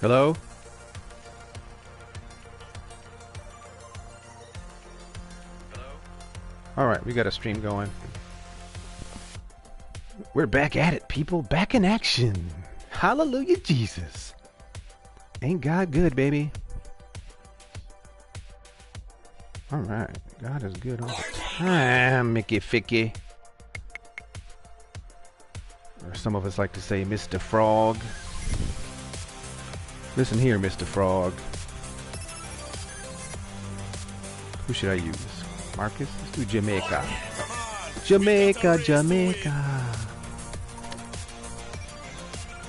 Hello? Alright, we got a stream going. We're back at it, people. Back in action. Hallelujah, Jesus. Ain't God good, baby? Alright. God is good all the time, Mickey Ficky. Or some of us like to say Mr. Frog. Listen here, Mr. Frog. Who should I use? Marcus? Let's do Jamaica. Jamaica, Jamaica.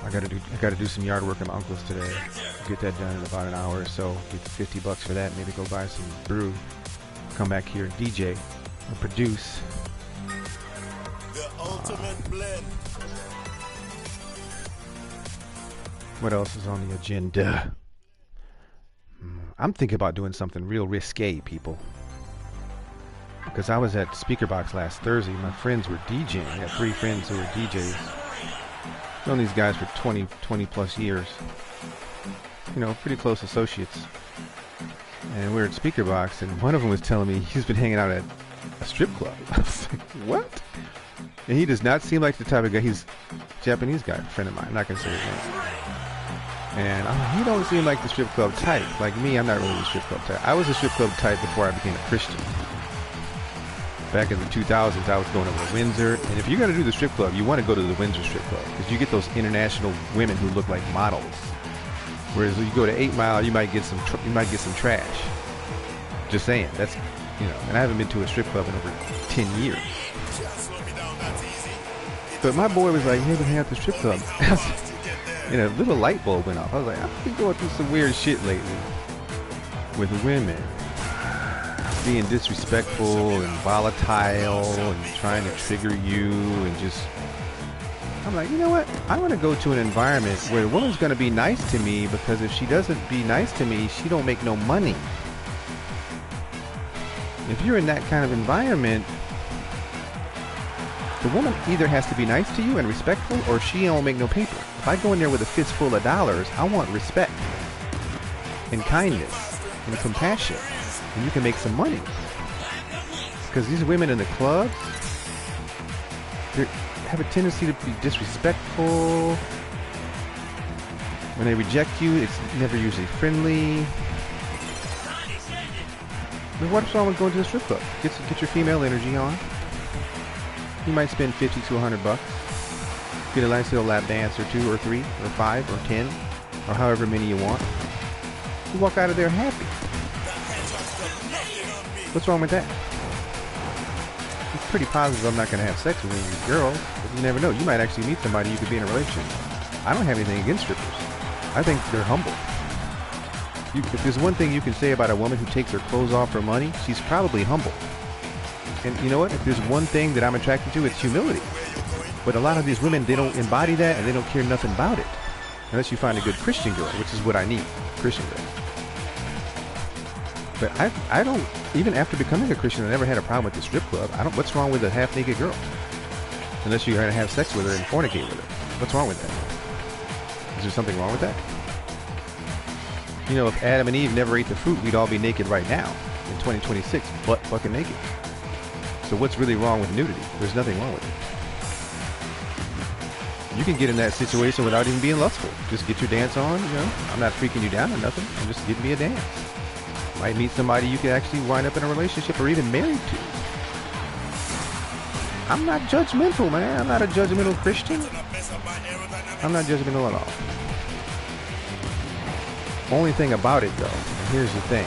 I gotta do some yard work at my uncle's today. Get that done in about an hour or so. Get $50 for that. Maybe go buy some brew. Come back here and DJ or produce. The ultimate blend. What else is on the agenda? I'm thinking about doing something real risque, people. Because I was at Speakerbox last Thursday. My friends were DJing. I got 3 friends who were DJs. I've known these guys for 20 plus years. You know, pretty close associates. And we were at Speakerbox, and one of them was telling me he's been hanging out at a strip club. I was like, what? And he does not seem like the type of guy. He's a Japanese guy, a friend of mine. I'm not going to say his name. And he don't seem like the strip club type. Like me, I'm not really the strip club type. I was a strip club type before I became a Christian. Back in the 2000s, I was going over to Windsor. And if you're going to do the strip club, you want to go to the Windsor strip club. Because you get those international women who look like models. Whereas when you go to 8 Mile, you might get some trash. Just saying. That's, you know, and I haven't been to a strip club in over 10 years. But my boy was like, hey, we're hanging out at the strip club. And a little light bulb went off. I was like, I've been going through some weird shit lately with women being disrespectful and volatile and trying to trigger you and just, I'm like, you know what? I want to go to an environment where the woman's going to be nice to me, because if she doesn't be nice to me, she don't make no money. If you're in that kind of environment, the woman either has to be nice to you and respectful, or she don't make no paper. If I go in there with a fistful of dollars, I want respect and kindness and compassion, and you can make some money. Because these women in the clubs, they have a tendency to be disrespectful. When they reject you, it's never usually friendly. But what's wrong with going to the strip club? Get your female energy on. You might spend $50 to $100. Get a nice little lap dance or 2 or 3 or 5 or 10 or however many you want. You walk out of there happy. What's wrong with that? It's pretty positive I'm not going to have sex with any of these girls, but you never know. You might actually meet somebody you could be in a relationship. I don't have anything against strippers. I think they're humble. If there's one thing you can say about a woman who takes her clothes off for money, she's probably humble. And you know what? If there's one thing that I'm attracted to, it's humility. But a lot of these women, they don't embody that, and they don't care nothing about it. Unless you find a good Christian girl, which is what I need, Christian girl. But I don't, even after becoming a Christian, I never had a problem with the strip club. What's wrong with a half-naked girl? Unless you're going to have sex with her and fornicate with her. What's wrong with that? Is there something wrong with that? You know, if Adam and Eve never ate the fruit, we'd all be naked right now, in 2026, butt fucking naked. So what's really wrong with nudity? There's nothing wrong with it. You can get in that situation without even being lustful. Just get your dance on, you know. I'm not freaking you down or nothing. I'm just giving me a dance. Might meet somebody you can actually wind up in a relationship or even married to. I'm not judgmental, man. I'm not a judgmental Christian. I'm not judgmental at all. Only thing about it, though, and here's the thing.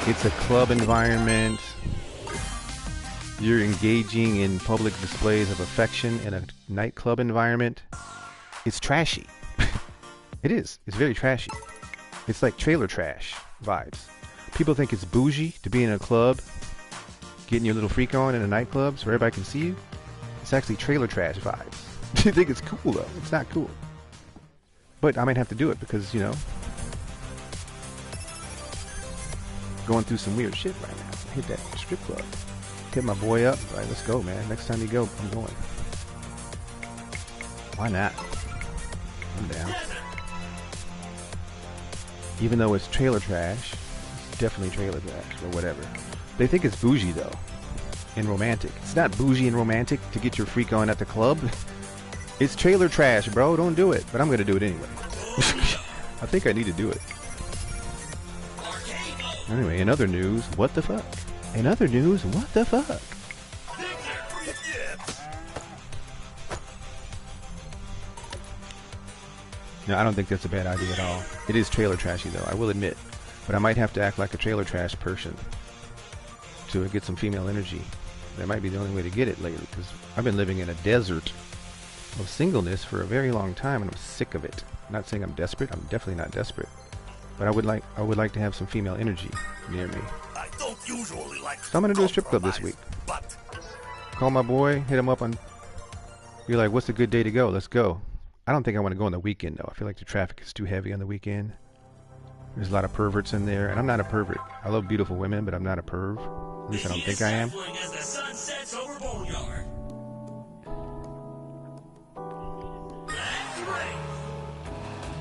It's a club environment. You're engaging in public displays of affection in a nightclub environment. It's trashy. It is. It's very trashy. It's like trailer trash vibes. People think it's bougie to be in a club, getting your little freak on in a nightclub so everybody can see you. It's actually trailer trash vibes. You think it's cool, though. It's not cool. But I might have to do it because, you know, going through some weird shit right now. Hit that strip club. Hit my boy up. All right, let's go, man. Next time you go, I'm going. Why not? I'm down. even though it's trailer trash. It's definitely trailer trash or whatever. They think it's bougie though, and romantic. It's not bougie and romantic to get your freak on at the club. It's trailer trash, bro. Don't do it. But I'm gonna do it anyway. I think I need to do it. Anyway, in other news, what the fuck? In other news, what the fuck? No, I don't think that's a bad idea at all. It is trailer trashy though, I will admit. But I might have to act like a trailer trash person to get some female energy. That might be the only way to get it lately, because I've been living in a desert of singleness for a very long time, and I'm sick of it. I'm not saying I'm desperate. I'm definitely not desperate. But I would like to have some female energy near me. I don't usually like So I'm gonna do a strip club this week. But Call my boy, hit him up on. Be like, what's a good day to go? Let's go. I don't think I want to go on the weekend though. I feel like the traffic is too heavy on the weekend. There's a lot of perverts in there, and I'm not a pervert. I love beautiful women, but I'm not a perv. At least I don't think I am.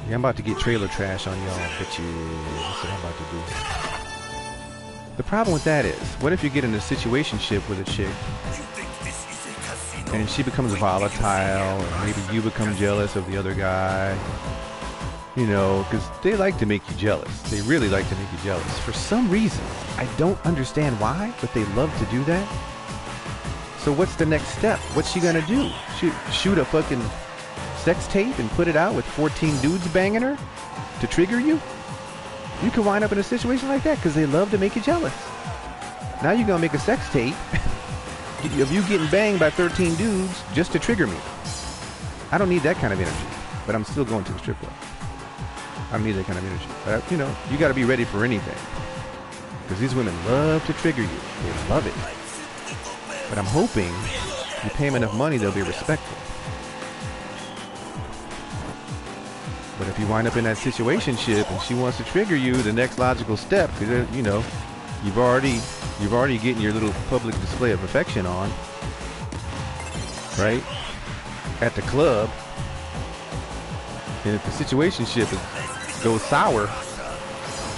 Yeah, I'm about to get trailer trash on y'all, bitches. That's what I'm about to do. The problem with that is, what if you get in a situationship with a chick, and she becomes volatile, or maybe you become jealous of the other guy? You know, because they like to make you jealous. They really like to make you jealous. For some reason, I don't understand why, but they love to do that. So what's the next step? What's she gonna do? Shoot a fucking sex tape and put it out with 14 dudes banging her to trigger you? You can wind up in a situation like that because they love to make you jealous. Now you're gonna make a sex tape of you getting banged by 13 dudes just to trigger me. I don't need that kind of energy, but I'm still going to the strip club. I don't need that kind of energy. But, you know, you got to be ready for anything. Because these women love to trigger you. They love it. But I'm hoping you pay them enough money, they'll be respectful. But if you wind up in that situationship and she wants to trigger you, the next logical step, because, you know, you've already getting your little public display of affection on, right? At the club. And if the situationship goes sour,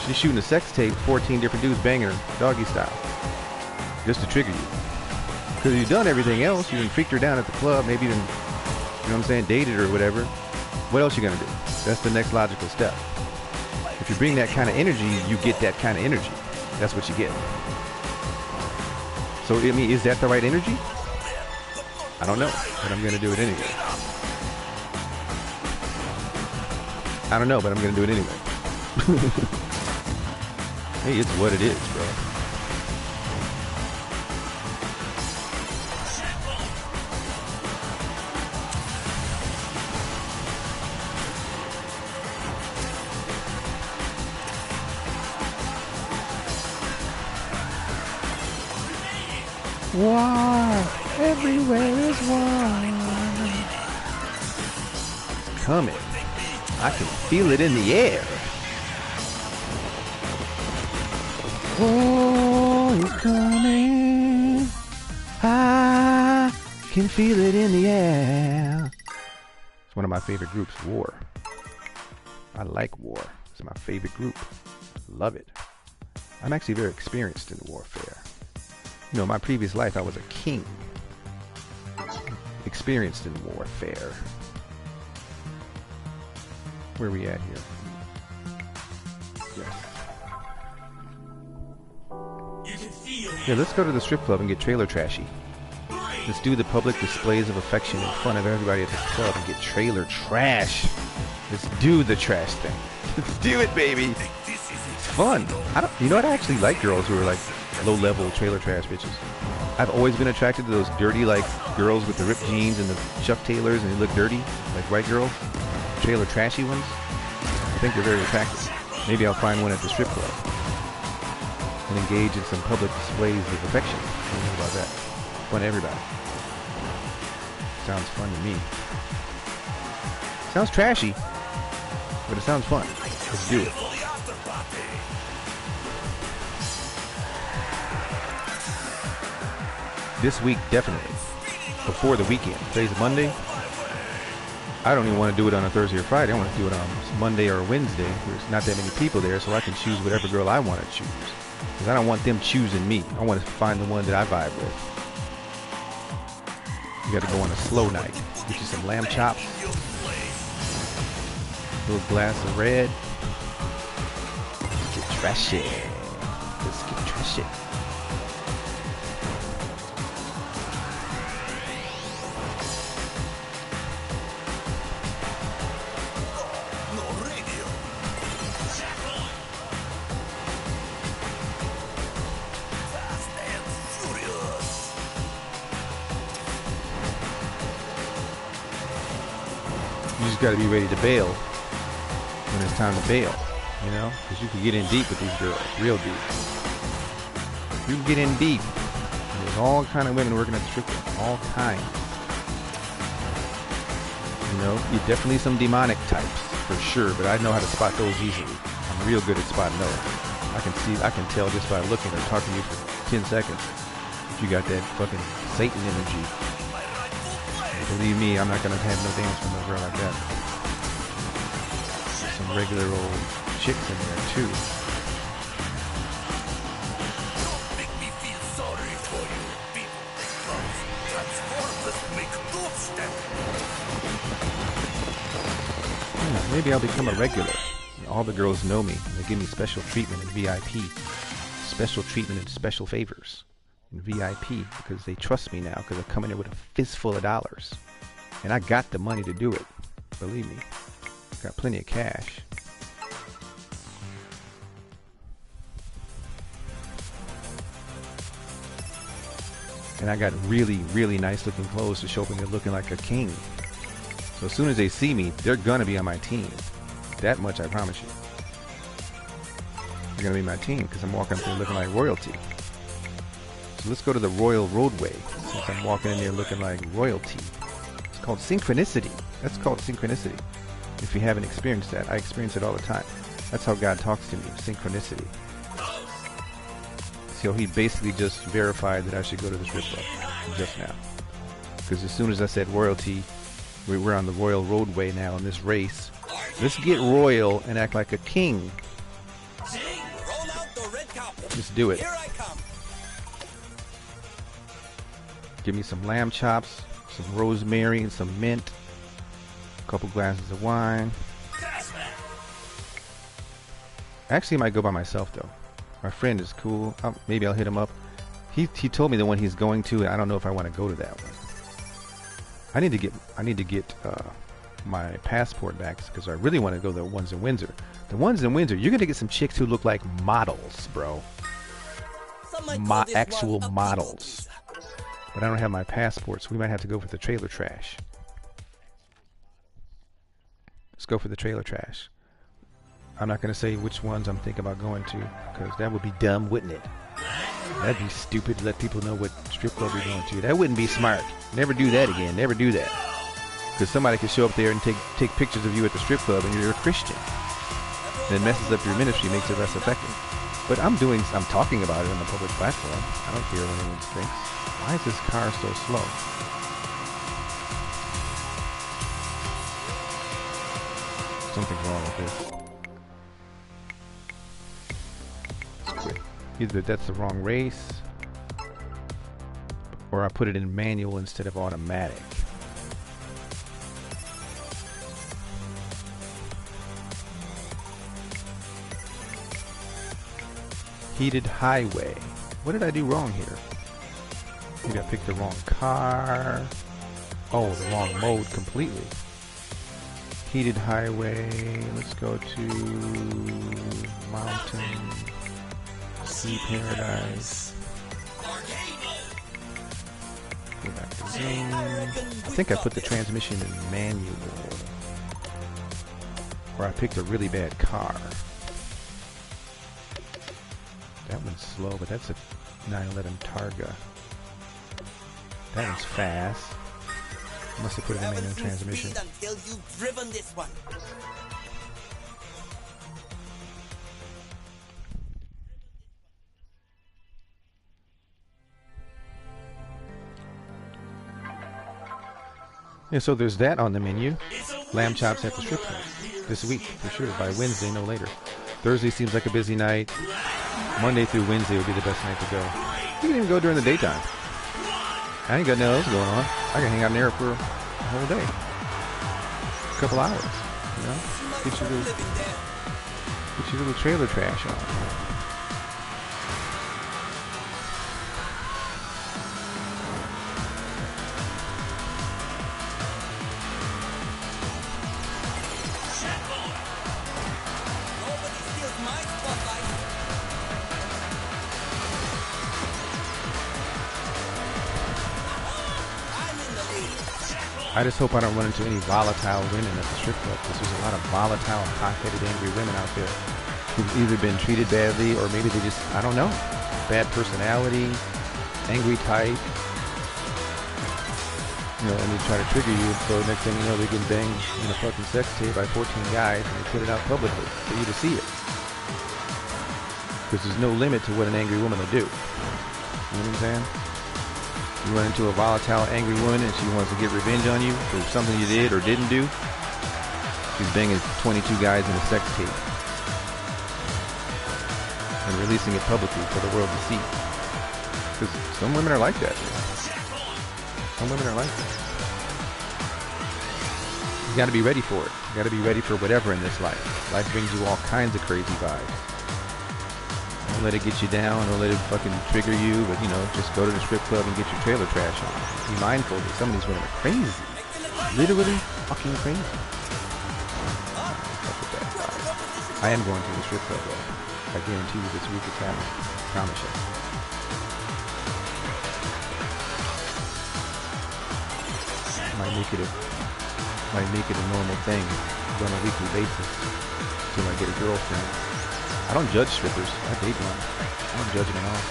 she's shooting a sex tape, 14 different dudes banging her, doggy style, just to trigger you. Because you've done everything else. You done freaked her down at the club, maybe even, you know what I'm saying, dated her or whatever. What else you gonna do? That's the next logical step. If you bring that kind of energy, you get that kind of energy. That's what you get. So, I mean, is that the right energy? I don't know, but I'm gonna do it anyway. I don't know, but I'm gonna do it anyway. Hey, it's what it is, bro. War, everywhere is war. Coming. I can feel it in the air. Oh, it's coming. I can feel it in the air. It's one of my favorite groups, War. I like War. It's my favorite group. Love it. I'm actually very experienced in warfare. You know, my previous life, I was a king. Experienced in warfare. Where are we at here? Yes. Yeah, let's go to the strip club and get trailer trashy. Let's do the public displays of affection in front of everybody at the club and get trailer trash. Let's do the trash thing. Let's do it, baby. It's fun. You know what? I actually like girls who are like low-level trailer trash bitches. I've always been attracted to those dirty, like, girls with the ripped jeans and the Chuck Taylors and they look dirty, like white girls. Trailer trashy ones. I think they're very attractive. Maybe I'll find one at the strip club and engage in some public displays of affection. What do you think about that? Fun to everybody. Sounds fun to me. Sounds trashy, but it sounds fun. Let's do it. This week, definitely. Before the weekend. Today's Monday. I don't even want to do it on a Thursday or Friday. I want to do it on Monday or Wednesday. There's not that many people there, so I can choose whatever girl I want to choose. Because I don't want them choosing me. I want to find the one that I vibe with. You got to go on a slow night. Get you some lamb chops, a little glass of red. Let's get trashy. Let's get trashy. You just got to be ready to bail when it's time to bail, you know? Because you can get in deep with these girls, real deep. You can get in deep. There's all kind of women working at the strip club, all kinds. You know, you definitely some demonic types, for sure, but I know how to spot those easily. I'm real good at spotting those. I can tell just by looking or talking to you for 10 seconds if you got that fucking Satan energy. Believe me, I'm not going to have no dance with no girl like that. There's some regular old chicks in there, too. Don't make me feel sorry for you, people. Transformers make good step. Maybe I'll become a regular. All the girls know me. They give me special treatment in VIP. Special treatment and special favors. VIP because they trust me now because I come in there with a fistful of dollars and I got the money to do it. Believe me, got plenty of cash. And I got really, really nice looking clothes to show up and they're looking like a king. So as soon as they see me, they're gonna be on my team. That much I promise you. They're gonna be my team because I'm walking up there looking like royalty. Let's go to the Royal Roadway, since I'm walking in there looking like royalty. It's called synchronicity. That's called synchronicity. If you haven't experienced that, I experience it all the time. That's how God talks to me, synchronicity. So he basically just verified that I should go to the strip club just now. Because as soon as I said royalty, we're on the Royal Roadway now in this race. Let's get royal and act like a king. Let's do it. Give me some lamb chops, some rosemary, and some mint. A couple glasses of wine. Actually, I might go by myself though. My friend is cool. Maybe I'll hit him up. He told me the one he's going to, and I don't know if I want to go to that one. I need to get my passport back because I really want to go to the ones in Windsor. The ones in Windsor, you're gonna get some chicks who look like models, bro. Actual models. But I don't have my passport, so we might have to go for the trailer trash. Let's go for the trailer trash. I'm not going to say which ones I'm thinking about going to, because that would be dumb, wouldn't it? That'd be stupid to let people know what strip club you're going to. That wouldn't be smart. Never do that again. Never do that. Because somebody could show up there and take pictures of you at the strip club and you're a Christian. And it messes up your ministry, makes it less effective. But I'm talking about it on a public platform. I don't care what anyone thinks. Why is this car so slow? Something's wrong with this. Let's quit. Either that's the wrong race, or I put it in manual instead of automatic. Heated highway. What did I do wrong here? Maybe I picked the wrong car. Oh, the wrong mode completely. Heated highway. Let's go to mountain. Sea paradise. Go back to zoom. I think I put the transmission in manual. Or I picked a really bad car. That one's slow, but that's a 911 Targa. That one's fast. Must have put it in manual transmission. Until you've driven this one. Yeah, so there's that on the menu. Lamb chops at the strip club this week for sure. By Wednesday, no later. Thursday seems like a busy night. Monday through Wednesday would be the best night to go. You can even go during the daytime. I ain't got nothing else going on. I can hang out in there for a whole day, a couple hours. You know, get your little trailer trash on. Nobody steals my spotlight. I'm in the lead. I just hope I don't run into any volatile women at the strip club, because there's a lot of volatile, hot-headed, angry women out there who've either been treated badly or maybe they just, I don't know, bad personality, angry type, you know, and they try to trigger you, so next thing you know, they get banged in a fucking sex tape by 14 guys and they put it out publicly for you to see it. Because there's no limit to what an angry woman will do. You know what I'm saying? You run into a volatile, angry woman and she wants to get revenge on you for something you did or didn't do. She's banging 22 guys in a sex tape and releasing it publicly for the world to see. Because some women are like that. Some women are like that. You got to be ready for it. You got to be ready for whatever in this life. Life brings you all kinds of crazy vibes. Don't let it get you down. Don't let it fucking trigger you. But, you know, just go to the strip club and get your trailer trash on. Be mindful that some of these women are crazy. Literally fucking crazy. Fuck with that vibe. I am going to the strip club, though. I guarantee you this week it's happening. I promise you. Might make it a normal thing on a weekly basis until I get a girlfriend. I don't judge strippers. I date one. I don't judge them at all.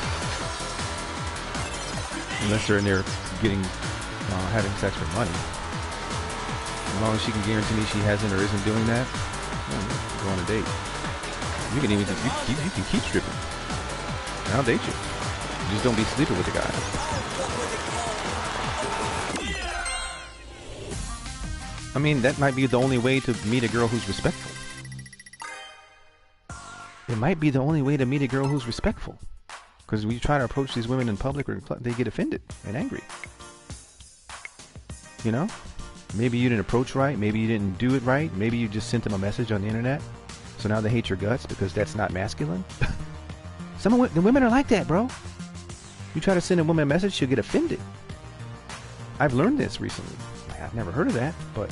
Unless they're in there having sex for money. As long as she can guarantee me she hasn't or isn't doing that, go on a date. You can even you can keep stripping. And I'll date you. Just don't be sleeping with the guy. I mean, that might be the only way to meet a girl who's respectful. It might be the only way to meet a girl who's respectful. Because when you try to approach these women in public, they get offended and angry. You know? Maybe you didn't approach right. Maybe you didn't do it right. Maybe you just sent them a message on the internet. So now they hate your guts because that's not masculine. The women are like that, bro. You try to send a woman a message, she'll get offended. I've learned this recently. I've never heard of that, but,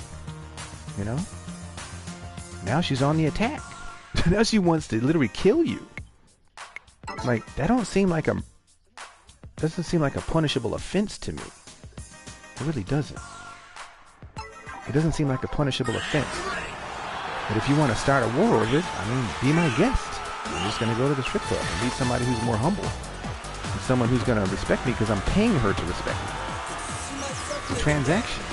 you know, now she's on the attack. Now she wants to literally kill you. Like, that doesn't seem like a punishable offense to me. It really doesn't. It doesn't seem like a punishable offense. But if you want to start a war over it, I mean, be my guest. I'm just going to go to the strip club and meet somebody who's more humble. And someone who's going to respect me because I'm paying her to respect me. It's a transaction.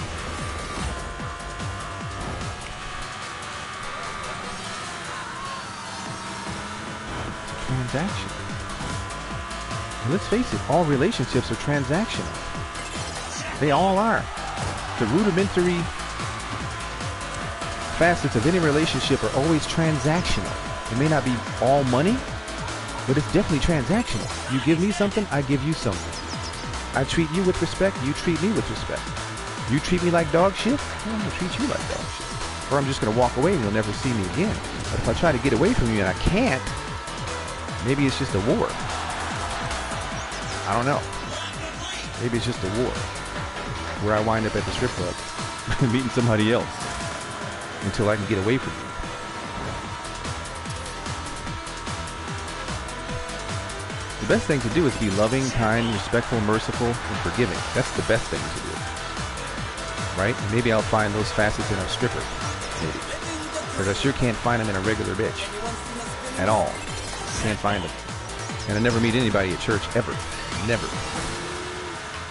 Transaction. And let's face it, all relationships are transactional. They all are. The rudimentary facets of any relationship are always transactional. It may not be all money, but it's definitely transactional. You give me something, I give you something. I treat you with respect, you treat me with respect. You treat me like dog shit, I'm going to treat you like dog shit. Or I'm just going to walk away and you'll never see me again. But if I try to get away from you and I can't, maybe it's just a war. I don't know. Maybe it's just a war. Where I wind up at the strip club meeting somebody else until I can get away from you. The best thing to do is be loving, kind, respectful, merciful, and forgiving. That's the best thing to do. Right? And maybe I'll find those facets in a stripper. Maybe. Because I sure can't find them in a regular bitch. At all. Can't find them. And I never meet anybody at church, ever. Never.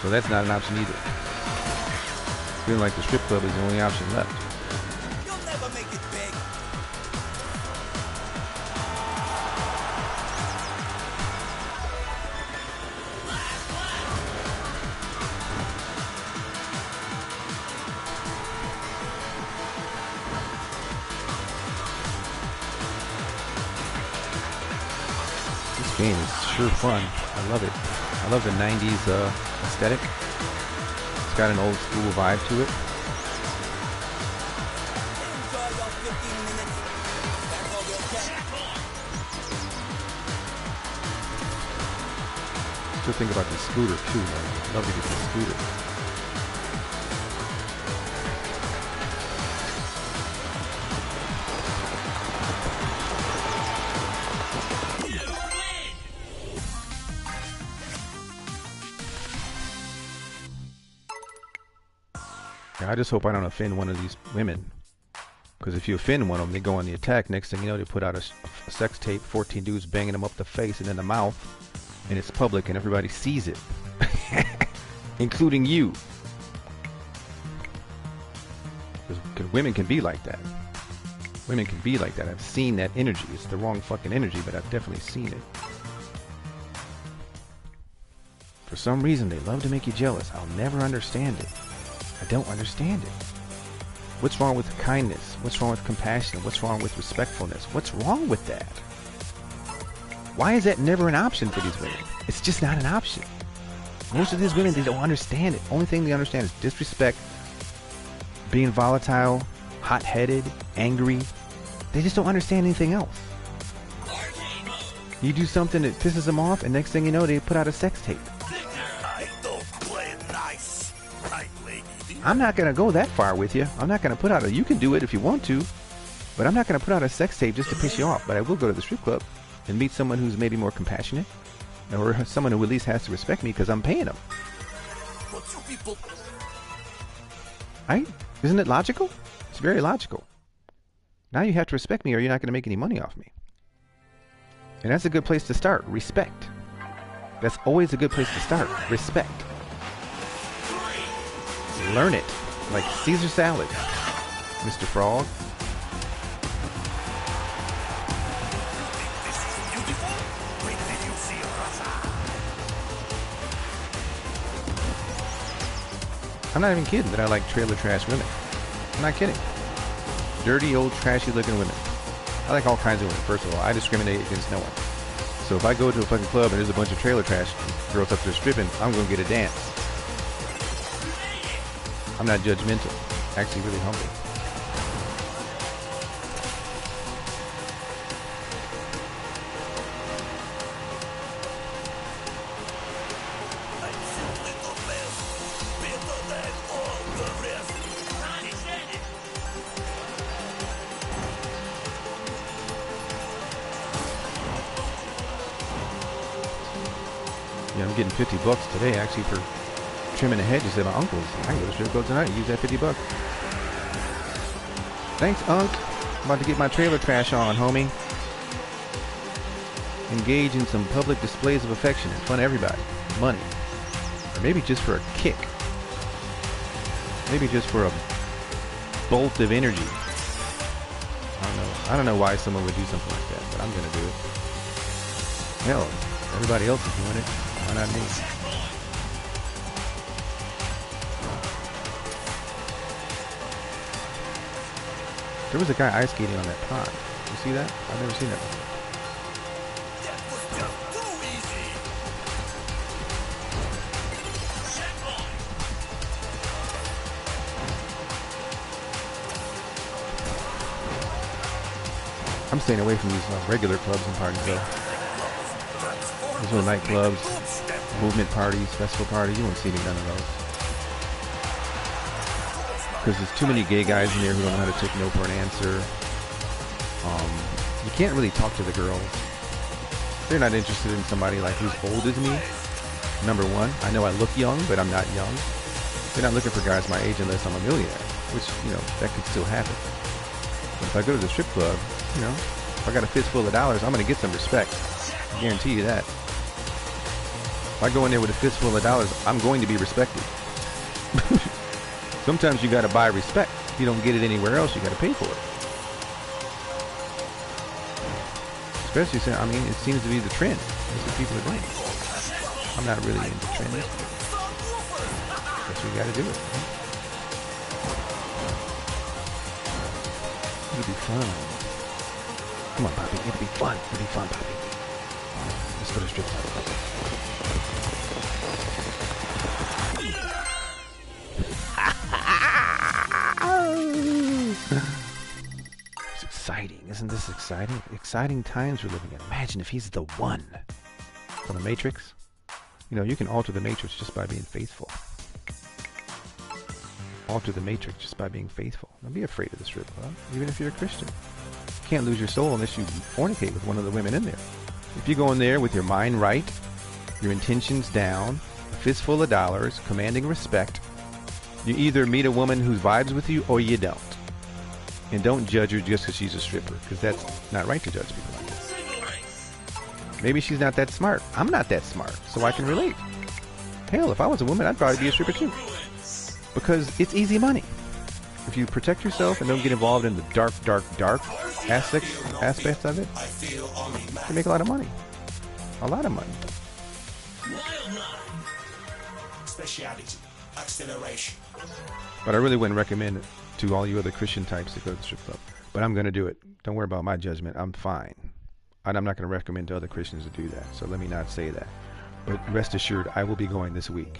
So that's not an option either. Feeling like the strip club is the only option left. You'll never make it big. game is sure fun. I love it. I love the 90s aesthetic. It's got an old school vibe to it. Enjoy your 15 minutes. That's all we'll get. Still think about the scooter too, man. I'd love to get the scooter. I just hope I don't offend one of these women. Because if you offend one of them, they go on the attack. Next thing you know, they put out a sex tape, 14 dudes banging them up the face and in the mouth. And it's public and everybody sees it. Including you. Because women can be like that. Women can be like that. I've seen that energy. It's the wrong fucking energy, but I've definitely seen it. For some reason, they love to make you jealous. I'll never understand it. I don't understand it. What's wrong with kindness? What's wrong with compassion? What's wrong with respectfulness? What's wrong with that? Why is that never an option for these women? It's just not an option. Most of these women, they don't understand it. Only thing they understand is disrespect, being volatile, hot-headed, angry. They just don't understand anything else. You do something that pisses them off, and next thing you know, they put out a sex tape. I don't play nice, right, lady? I'm not going to go that far with you. I'm not going to put out a... You can do it if you want to, but I'm not going to put out a sex tape just to piss you off. But I will go to the strip club and meet someone who's maybe more compassionate, or someone who at least has to respect me because I'm paying them. But you people... Right? Isn't it logical? It's very logical. Now you have to respect me or you're not going to make any money off me. And that's a good place to start. Respect. That's always a good place to start. Respect. Learn it. Like Caesar salad, Mr. Frog. This is beautiful? Wait till you see Russia. I'm not even kidding that I like trailer trash women. I'm not kidding. Dirty, old, trashy looking women. I like all kinds of women. First of all, I discriminate against no one. So if I go to a fucking club and there's a bunch of trailer trash girls up there stripping, I'm going to get a dance. I'm not judgmental. Actually really humble. I'm simply the best. Better than all the rest. Yeah, I'm getting $50 today actually for trimming the hedges at my uncle's. I can go to the strip club tonight and use that $50. Thanks, Unc. I'm about to get my trailer trash on, homie. Engage in some public displays of affection in front of everybody. Money. Or maybe just for a kick. Maybe just for a bolt of energy. I don't know why someone would do something like that, but I'm gonna do it. Hell, everybody else is doing it. Why not me? There was a guy ice skating on that pond. You see that? I've never seen that before. That was just too easy. I'm staying away from these regular clubs and parties though. These little nightclubs, movement parties, festival parties. You won't see me none of those. Because there's too many gay guys in there who don't know how to take no for an answer. You can't really talk to the girls. They're not interested in somebody like who's old as me. Number one, I know I look young, but I'm not young. They're not looking for guys my age unless I'm a millionaire, which, you know, that could still happen. But if I go to the strip club, you know, if I got a fistful of dollars, I'm going to get some respect. I guarantee you that. If I go in there with a fistful of dollars, I'm going to be respected. Sometimes you got to buy respect. If you don't get it anywhere else, you got to pay for it. Especially since, I mean, it seems to be the trend. That's what people are doing. I'm not really into trends. Guess we got to do it. Right? It'll be fun. Come on, Poppy. It'll be fun. It'll be fun, Poppy. Let's go to strip club. It's exciting. Isn't this exciting? Exciting times we're living in. Imagine if he's the one. For the Matrix. You know, you can alter the Matrix just by being faithful. Alter the Matrix just by being faithful. Don't be afraid of the strip club, even if you're a Christian. You can't lose your soul unless you fornicate with one of the women in there. If you go in there with your mind right, your intentions down, a fistful of dollars, commanding respect, you either meet a woman who vibes with you or you don't. And don't judge her just because she's a stripper, because that's not right to judge people like that. Maybe she's not that smart. I'm not that smart, so I can relate. Hell, if I was a woman, I'd probably be a stripper too. Because it's easy money. If you protect yourself and don't get involved in the dark aspects of it, you can make a lot of money. A lot of money. Speciality, acceleration. But I really wouldn't recommend it to all you other Christian types to go to the strip club. But I'm going to do it. Don't worry about my judgment. I'm fine. And I'm not going to recommend to other Christians to do that. So let me not say that. But rest assured, I will be going this week.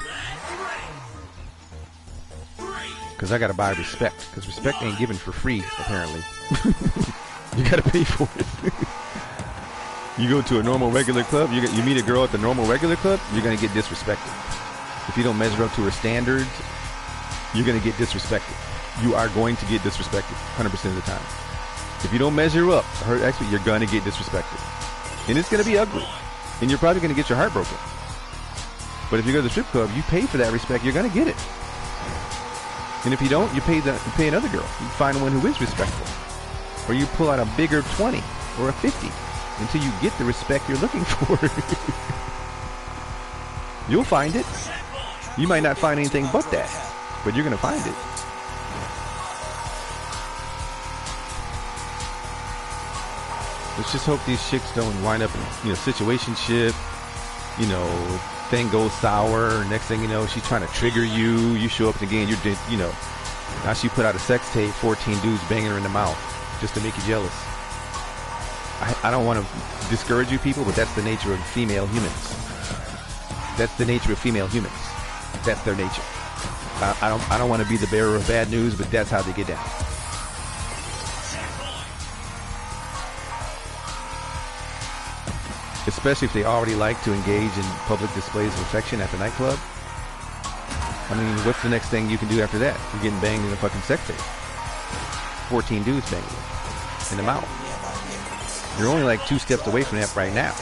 Because I got to buy respect. Because respect ain't given for free, apparently. You got to pay for it. You go to a normal regular club, you meet a girl at the normal regular club, you're going to get disrespected. If you don't measure up to her standards, you're going to get disrespected. You are going to get disrespected 100% of the time. If you don't measure up to her expert, you're going to get disrespected. And it's going to be ugly. And you're probably going to get your heart broken. But if you go to the strip club, you pay for that respect, you're going to get it. And if you don't, you pay another girl. You find one who is respectful. Or you pull out a bigger 20 or a 50 until you get the respect you're looking for. You'll find it. You might not find anything but that, but you're going to find it. Let's just hope these chicks don't wind up in, situationship, thing goes sour. Next thing you know, she's trying to trigger you. You show up at the game, now she put out a sex tape, 14 dudes banging her in the mouth just to make you jealous. I don't want to discourage you people, but that's the nature of female humans. That's the nature of female humans. That's their nature. I don't want to be the bearer of bad news, but that's how they get down. Especially if they already like to engage in public displays of affection at the nightclub. I mean, what's the next thing you can do after that? You're getting banged in a fucking sex tape. 14 dudes banging you in the mouth. You're only like 2 steps away from that right now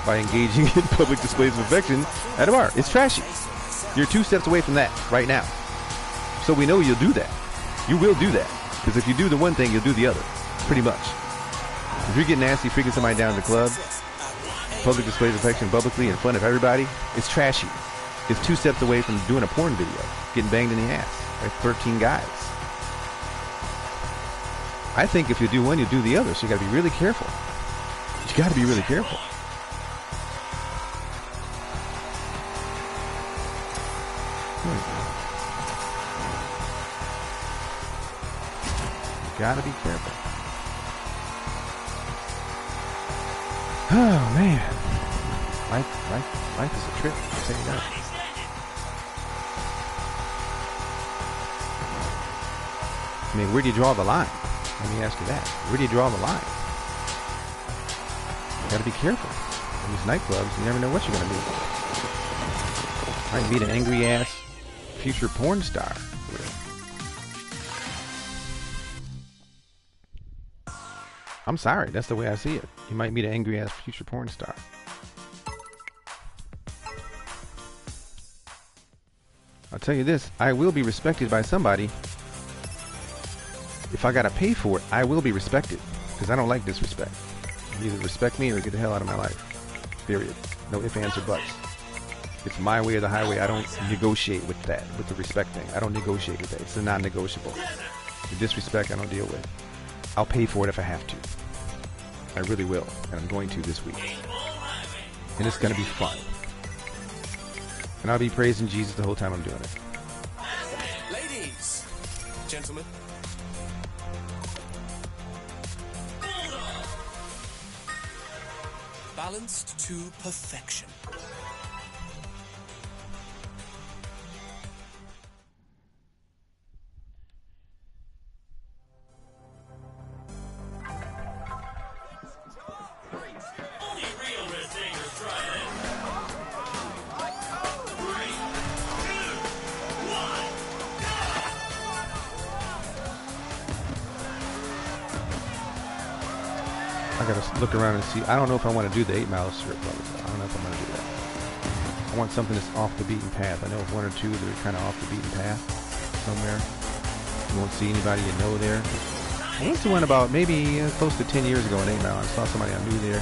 by engaging in public displays of affection at a bar. It's trashy. You're 2 steps away from that right now. So we know you'll do that. You will do that. Because if you do the one thing, you'll do the other. Pretty much. If you're getting nasty, freaking somebody down in the club, public displays of affection publicly in front of everybody, it's trashy. It's 2 steps away from doing a porn video, getting banged in the ass by 13 guys. I think if you do one, you do the other, so you got to be really careful. You got to be really careful. You got to be careful. Oh man, life is a trip. I'll tell you that. I mean, where do you draw the line? Let me ask you that. Where do you draw the line? You got to be careful. In these nightclubs, you never know what you're going to meet. You might meet an angry ass future porn star. I'm sorry, that's the way I see it. You might meet an angry ass future porn star. I'll tell you this, I will be respected by somebody. If I gotta pay for it, I will be respected. Because I don't like disrespect. You either respect me or get the hell out of my life. Period. No ifs, ands, or buts. It's my way or the highway. I don't negotiate with that, with the respect thing. I don't negotiate with that. It's a non-negotiable. The disrespect I don't deal with. I'll pay for it if I have to. I really will. And I'm going to this week. And it's going to be fun. And I'll be praising Jesus the whole time I'm doing it. Ladies, gentlemen. Balanced to perfection. Only real risk takers try this. 3, 2, 1, I gotta look around and see. I don't know if I want to do the 8-mile strip. I don't know if I'm gonna do that. I want something that's off the beaten path. I know of one or two that are kind of off the beaten path somewhere. You won't see anybody you know there. I went to one about maybe close to 10 years ago in 8-mile. I saw somebody I knew there.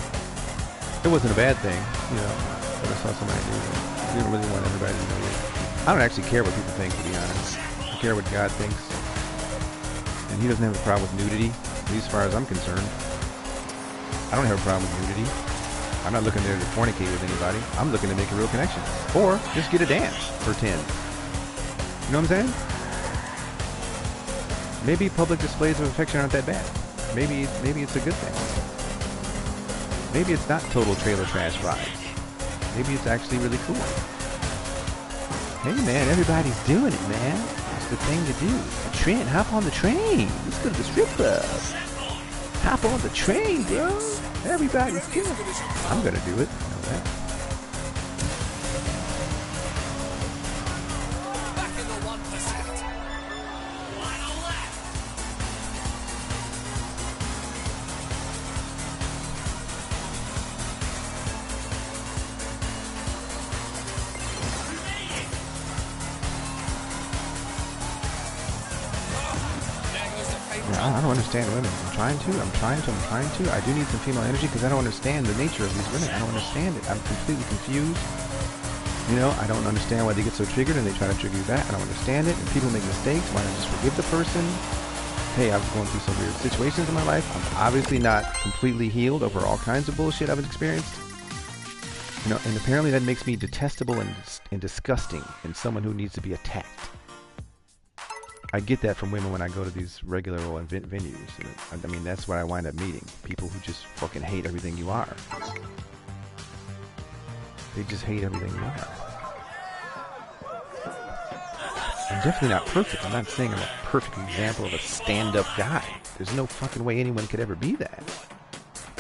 It wasn't a bad thing, you know, but I saw somebody I knew there. You don't really want everybody to know you. I don't actually care what people think, to be honest. I care what God thinks. And he doesn't have a problem with nudity, at least as far as I'm concerned. I don't have a problem with nudity. I'm not looking there to fornicate with anybody. I'm looking to make a real connection. Or just get a dance for 10. You know what I'm saying? Maybe public displays of affection aren't that bad. Maybe it's a good thing. Maybe it's not total trailer trash vibes. Maybe it's actually really cool. Hey man, everybody's doing it, man. It's the thing to do. A trend. Hop on the train. Let's go to the strip club. Hop on the train, bro. Everybody's doing it. I'm gonna do it. I know that. Back in the 1%. final lap. There goes the paper. Yeah, I don't understand women. I'm trying to. I do need some female energy because I don't understand the nature of these women. I don't understand it. I'm completely confused. You know, I don't understand why they get so triggered and they try to trigger you back. I don't understand it. And people make mistakes. Why not just forgive the person? Hey, I was going through some weird situations in my life. I'm obviously not completely healed over all kinds of bullshit I've experienced. You know, and apparently that makes me detestable and disgusting and someone who needs to be attacked. I get that from women when I go to these regular old venues. I mean, that's what I wind up meeting. People who just fucking hate everything you are. They just hate everything you are. I'm definitely not perfect. I'm not saying I'm a perfect example of a stand-up guy. There's no fucking way anyone could ever be that.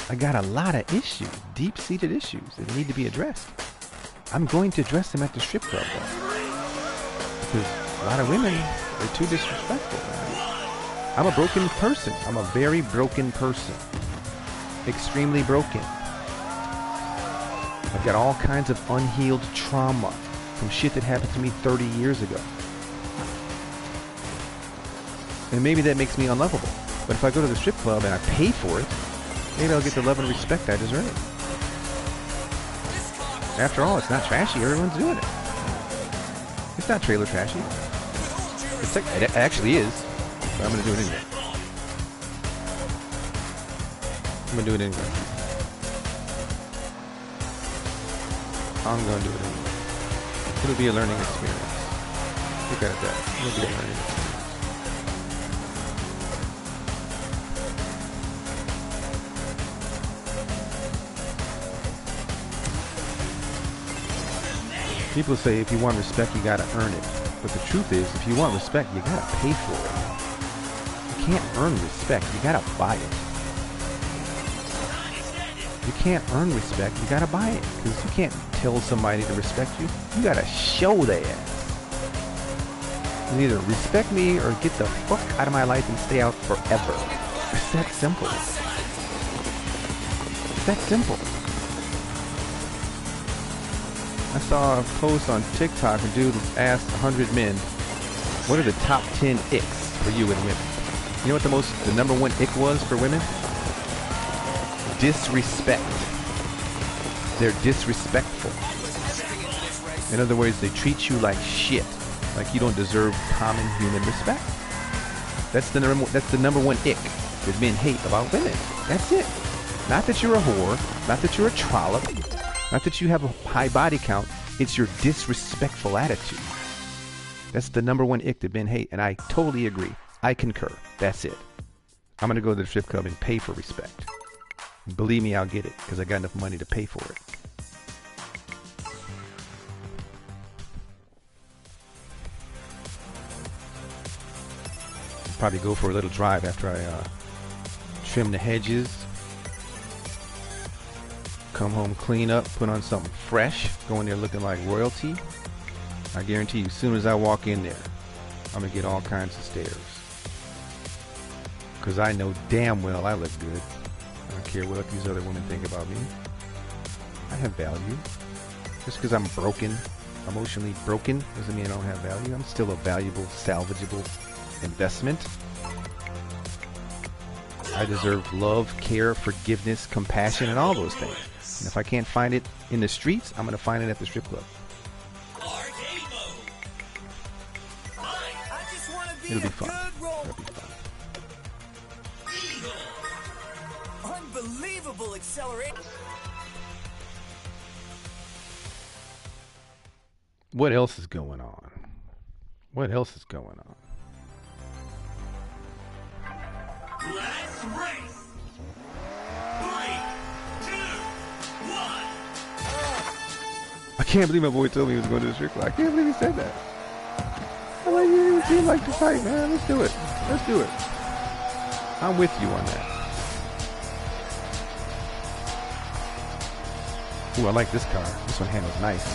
I got a lot of issues, deep-seated issues that need to be addressed. I'm going to address them at the strip club, though. Because a lot of women, they're too disrespectful, man. I'm a broken person. I'm a very broken person. Extremely broken. I've got all kinds of unhealed trauma from shit that happened to me 30 years ago. And maybe that makes me unlovable. But if I go to the strip club and I pay for it, maybe I'll get the love and respect I deserve. After all, it's not trashy. Everyone's doing it. It's not trailer trashy. It actually is. But I'm going to do it anyway. I'm going to do it anyway. I'm going to do it anyway. It'll be a learning experience. Look at it that. It'll be a learning experience. People say if you want respect, you gotta earn it. But the truth is, if you want respect, you gotta pay for it. You can't earn respect, you gotta buy it. You can't earn respect, you gotta buy it. Because you can't tell somebody to respect you. You gotta show their ass. You either respect me or get the fuck out of my life and stay out forever. It's that simple. It's that simple. I saw a post on TikTok, a dude asked 100 men, what are the top 10 icks for you and women? You know what the number one ick was for women? Disrespect. They're disrespectful. In other words, they treat you like shit, like you don't deserve common human respect. That's the number one ick that men hate about women. That's it. Not that you're a whore, not that you're a trollop, not that you have a high body count, it's your disrespectful attitude. That's the number one ick that men hate, and I totally agree. I concur. That's it. I'm going to go to the strip club and pay for respect. Believe me, I'll get it because I got enough money to pay for it. Probably go for a little drive after I trim the hedges. Come home, clean up, put on something fresh. Go in there looking like royalty. I guarantee you, as soon as I walk in there, I'm gonna get all kinds of stares. Because I know damn well I look good. I don't care what these other women think about me. I have value. Just because I'm broken, emotionally broken, doesn't mean I don't have value. I'm still a valuable, salvageable investment. I deserve love, care, forgiveness, compassion, and all those things. And if I can't find it in the streets, I'm going to find it at the strip club. It'll be fun. It'll be fun. Unbelievable acceleration. What else is going on? What else is going on? Let's race! 3, 2, 1. I can't believe my boy told me he was going to the strip club. I can't believe he said that. I'm like, you like to fight, man. Let's do it. Let's do it. I'm with you on that. Ooh, I like this car. This one handles nice.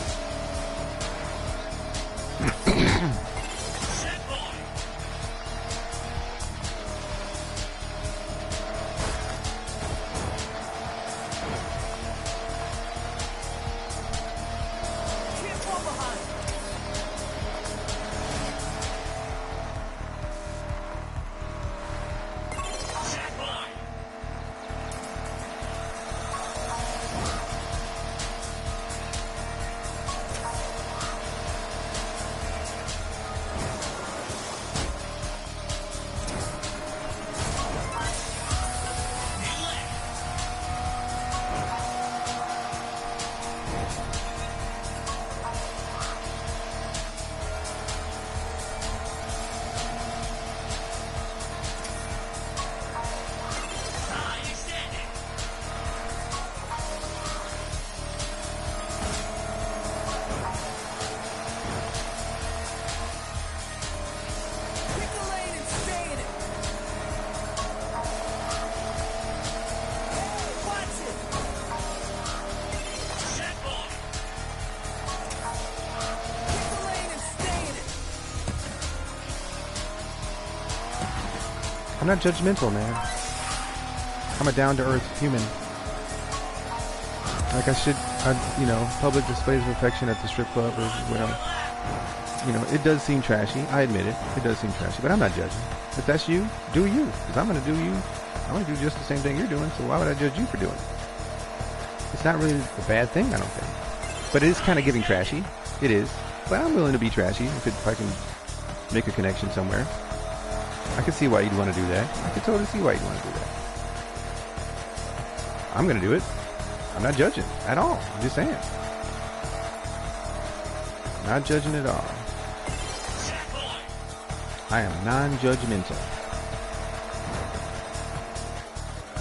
I'm not judgmental, man. I'm a down-to-earth human. Like I should, public displays of affection at the strip club or it does seem trashy. I admit it. It does seem trashy, but I'm not judging. If that's you, do you. Because I'm going to do you. I'm going to do just the same thing you're doing, so why would I judge you for doing it? It's not really a bad thing, I don't think. But it is kind of getting trashy. It is. But I'm willing to be trashy if I can make a connection somewhere. I can see why you'd want to do that. I can totally see why you'd want to do that. I'm going to do it. I'm not judging at all. I'm just saying. Not judging at all. I am non-judgmental.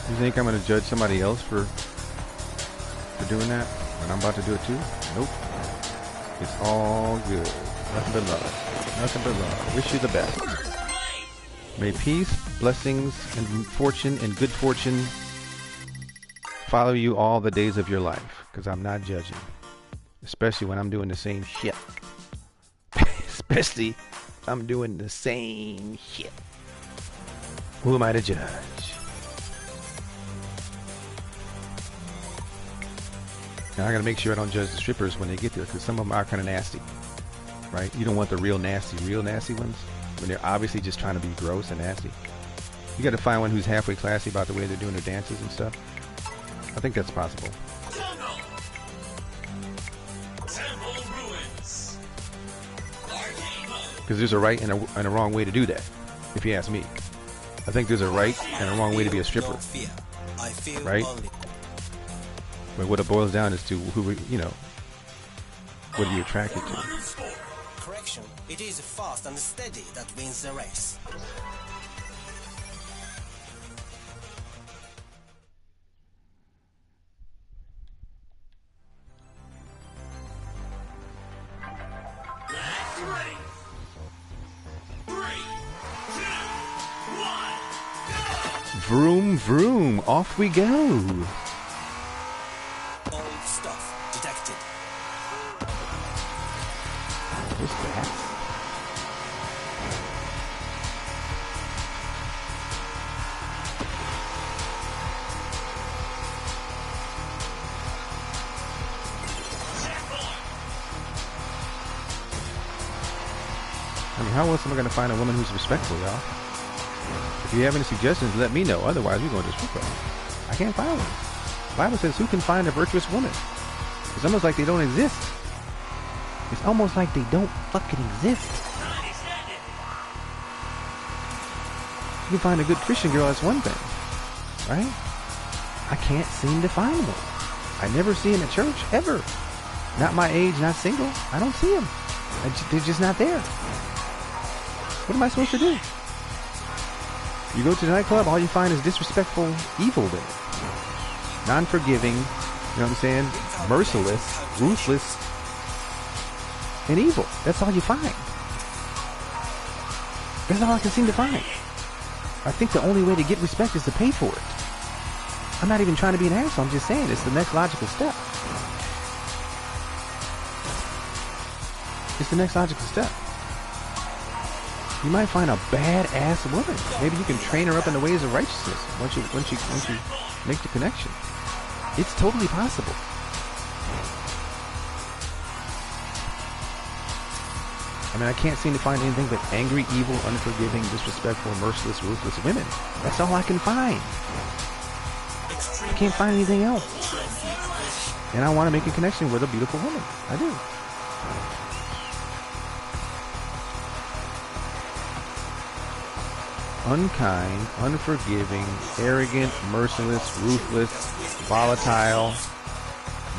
You think I'm going to judge somebody else for doing that when I'm about to do it too? Nope. It's all good. Nothing but love. Nothing but love. Wish you the best. May peace, blessings, and fortune and good fortune follow you all the days of your life. Because I'm not judging. Especially when I'm doing the same shit. Especially if I'm doing the same shit. Who am I to judge? Now I gotta make sure I don't judge the strippers when they get there, because some of them are kind of nasty, right? You don't want the real nasty ones when they're obviously just trying to be gross and nasty. You gotta find one who's halfway classy about the way they're doing their dances and stuff. I think that's possible. Because there's a right and a wrong way to do that, if you ask me. I think there's a right and a wrong way to be a stripper, right? But what it boils down is to who, what are you attracted to? Correction, it is fast and steady that wins the race. Vroom, vroom. Off we go. Old stuff detected. What's that? I mean, how else am I going to find a woman who's respectful, y'all? If you have any suggestions, let me know. Otherwise, we're going to disrespect her. I can't find one. The Bible says, who can find a virtuous woman? It's almost like they don't exist. It's almost like they don't fucking exist. You can find a good Christian girl, that's one thing. Right? I can't seem to find one. I never see them at church, ever. Not my age, not single. I don't see them. They're just not there. What am I supposed to do? You go to the nightclub, all you find is disrespectful, evil women. Non-forgiving, you know what I'm saying? Merciless, ruthless, and evil. That's all you find. That's all I can seem to find. I think the only way to get respect is to pay for it. I'm not even trying to be an asshole, I'm just saying it's the next logical step. It's the next logical step. You might find a badass woman. Maybe you can train her up in the ways of righteousness once you make the connection. It's totally possible. I mean, I can't seem to find anything but angry, evil, unforgiving, disrespectful, merciless, ruthless women. That's all I can find. I can't find anything else. And I want to make a connection with a beautiful woman. I do. Unkind, unforgiving, arrogant, merciless, ruthless, volatile,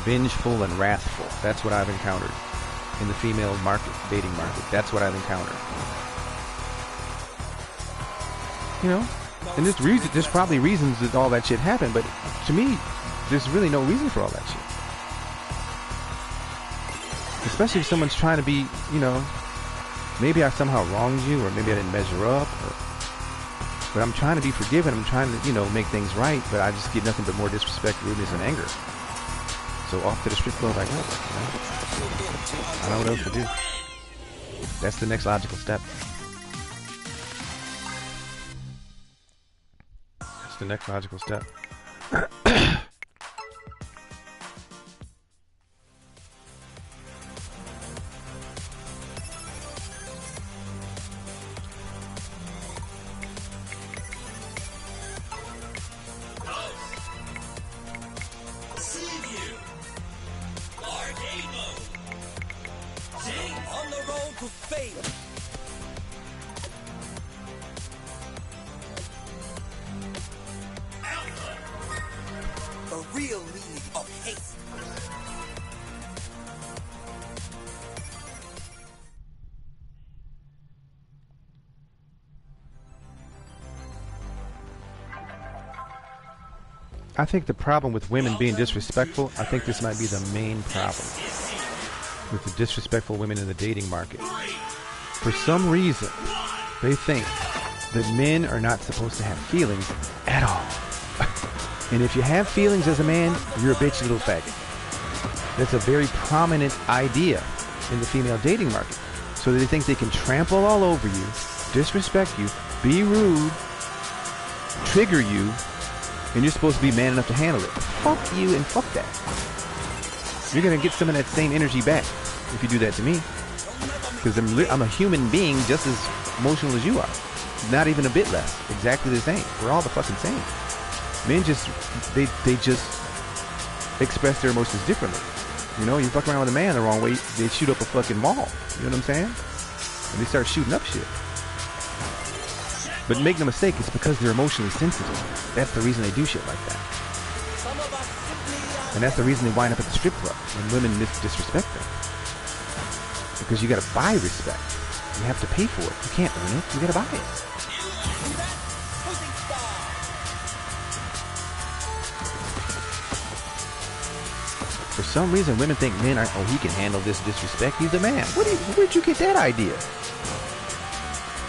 vengeful, and wrathful. That's what I've encountered in the female market, dating market. That's what I've encountered. You know, and there's probably reasons that all that shit happened, but to me, there's really no reason for all that shit. Especially if someone's trying to be, you know, maybe I somehow wronged you, or maybe I didn't measure up, but I'm trying to be forgiven. I'm trying to, you know, make things right, but I just get nothing but more disrespect, rudeness, and anger. So off to the strip club I go. You know? I don't know what else to do. That's the next logical step. That's the next logical step. I think the problem with women being disrespectful, I think this might be the main problem with the disrespectful women in the dating market. For some reason, they think that men are not supposed to have feelings at all. And if you have feelings as a man, you're a bitch little faggot. That's a very prominent idea in the female dating market. So they think they can trample all over you, disrespect you, be rude, trigger you, and you're supposed to be man enough to handle it. Fuck you and fuck that. You're going to get some of that same energy back if you do that to me. Because I'm a human being just as emotional as you are. Not even a bit less. Exactly the same. We're all the fucking same. Men just, they just express their emotions differently. You know, you fuck around with a man the wrong way, they shoot up a fucking mall. You know what I'm saying? And they start shooting up shit. But make no mistake, it's because they're emotionally sensitive. That's the reason they do shit like that. And that's the reason they wind up at the strip club when women disrespect them. Because you gotta buy respect. You have to pay for it. You can't earn it. You gotta buy it. For some reason, women think men are, oh, he can handle this disrespect. He's a man. Where'd you get that idea?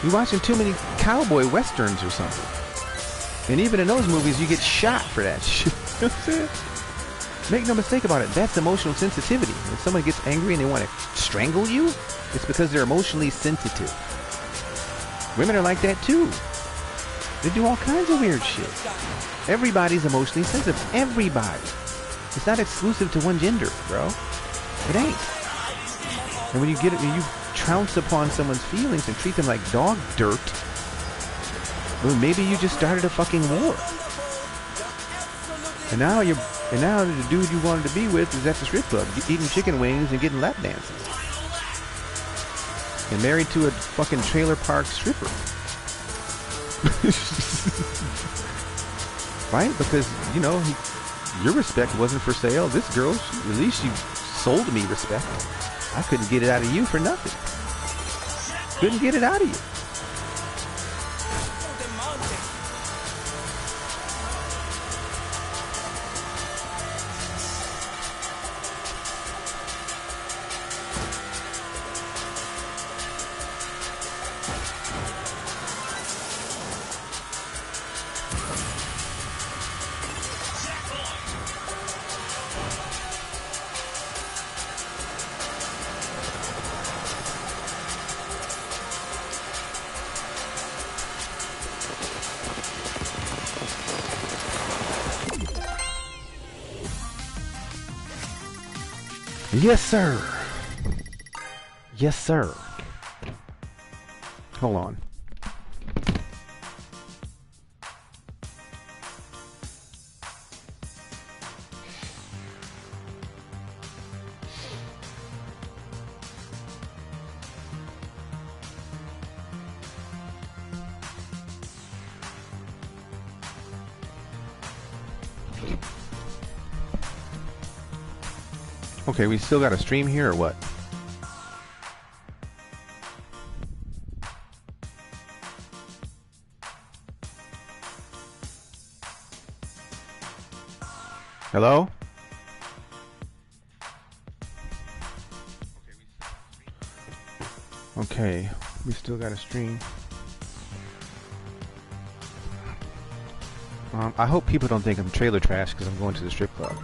You're watching too many cowboy westerns or something. And even in those movies, you get shot for that shit. You know what I'm saying? Make no mistake about it. That's emotional sensitivity. When someone gets angry and they want to strangle you, it's because they're emotionally sensitive. Women are like that too. They do all kinds of weird shit. Everybody's emotionally sensitive. Everybody. It's not exclusive to one gender, bro. It ain't. And when you trounce upon someone's feelings and treat them like dog dirt, well, maybe you just started a fucking war. And now the dude you wanted to be with is at the strip club, eating chicken wings and getting lap dances. And married to a fucking trailer park stripper. Right? Because, you know, your respect wasn't for sale. This girl, at least she sold me respect. I couldn't get it out of you for nothing. Couldn't get it out of you. Yes, sir. Yes, sir. Hold on. Okay, we still got a stream here or what? Hello? Okay, we still got a stream. I hope people don't think I'm trailer trash because I'm going to the strip club.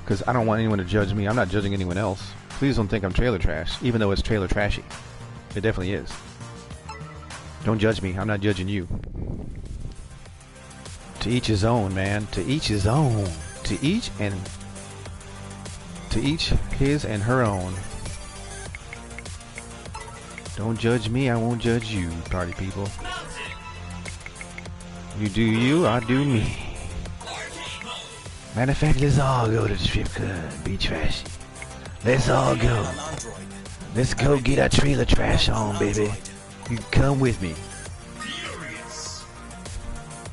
Because I don't want anyone to judge me. I'm not judging anyone else. Please don't think I'm trailer trash, even though it's trailer trashy. It definitely is. Don't judge me. I'm not judging you. To each his own, man. To each his own. To each his and her own. Don't judge me. I won't judge you, party people. You do you, I do me. Matter of fact, let's all go to the strip club and be trashy. Let's all go. Let's go get our trailer trash on, baby. You can come with me.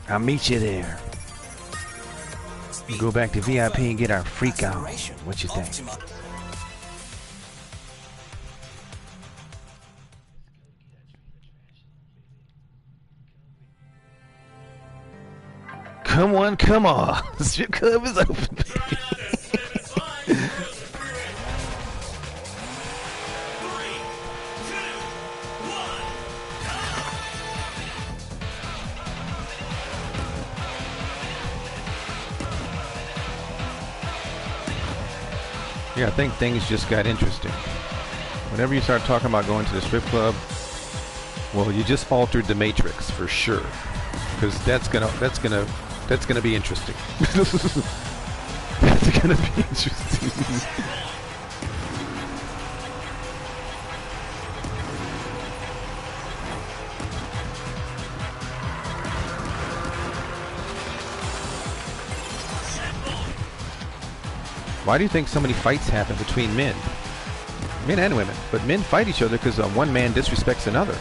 I'll meet you there. We go back to VIP and get our freak on. What you think? Come on, come on. The strip club is open, baby. Yeah, I think things just got interesting. Whenever you start talking about going to the strip club, well, you just altered the matrix for sure. Because that's gonna be interesting. That's gonna be interesting. Why do you think so many fights happen between men? Men and women. But men fight each other because one man disrespects another.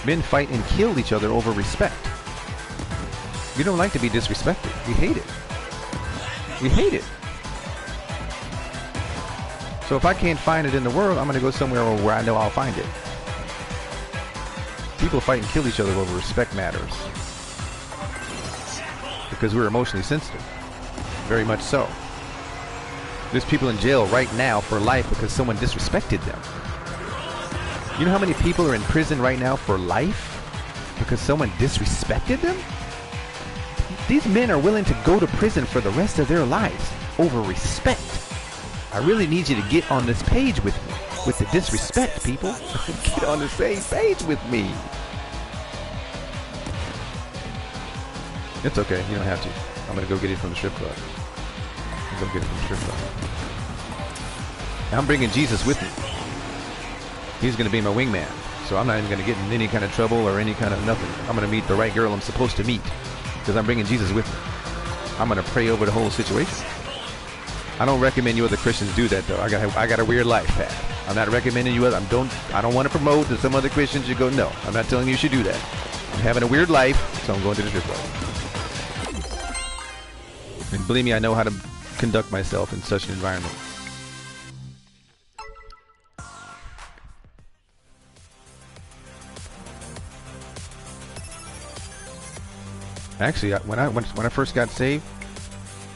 Men fight and kill each other over respect. You don't like to be disrespected. We hate it. We hate it. So if I can't find it in the world, I'm going to go somewhere where I know I'll find it. People fight and kill each other over respect matters. Because we're emotionally sensitive. Very much so. There's people in jail right now for life because someone disrespected them. You know how many people are in prison right now for life because someone disrespected them? These men are willing to go to prison for the rest of their lives over respect. I really need you to get on this page with me. With the disrespect, people. Get on the same page with me. It's okay. You don't have to. I'm going to go get it from the strip club. I'm going to get it from the strip club. I'm bringing Jesus with me. He's going to be my wingman. So I'm not even going to get in any kind of trouble or any kind of nothing. I'm going to meet the right girl I'm supposed to meet. Because I'm bringing Jesus with me. I'm going to pray over the whole situation. I don't recommend you other Christians do that, though. I got a weird life, Pat. I'm not recommending you. I don't want to promote that some other Christians should go. No, I'm not telling you should do that. I'm having a weird life, so I'm going to the strip club. And believe me, I know how to conduct myself in such an environment. Actually, when I first got saved,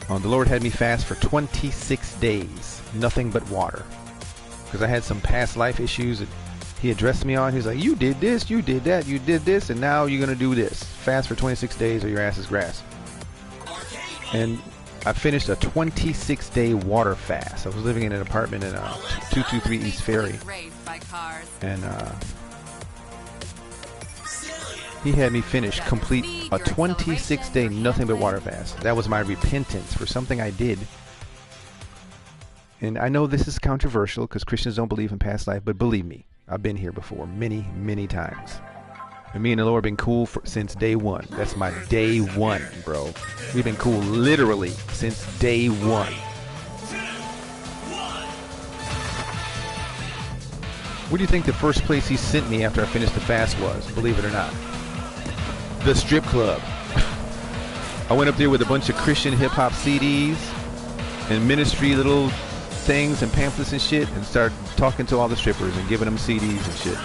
the Lord had me fast for 26 days, nothing but water, because I had some past life issues that He addressed me on. He's like, "You did this, you did that, you did this, and now you're gonna do this. Fast for 26 days, or your ass is grass." And I finished a 26-day water fast. I was living in an apartment in 223 East Ferry, and He had me complete a 26-day nothing but water fast. That was my repentance for something I did. And I know this is controversial because Christians don't believe in past life, but believe me, I've been here before many, many times. And me and the Lord have been cool since day one. That's my day one, bro. We've been cool literally since day one. What do you think the first place He sent me after I finished the fast was? Believe it or not. The strip club. I went up there with a bunch of Christian hip-hop CDs and ministry little things and pamphlets and shit, and started talking to all the strippers and giving them CDs and shit.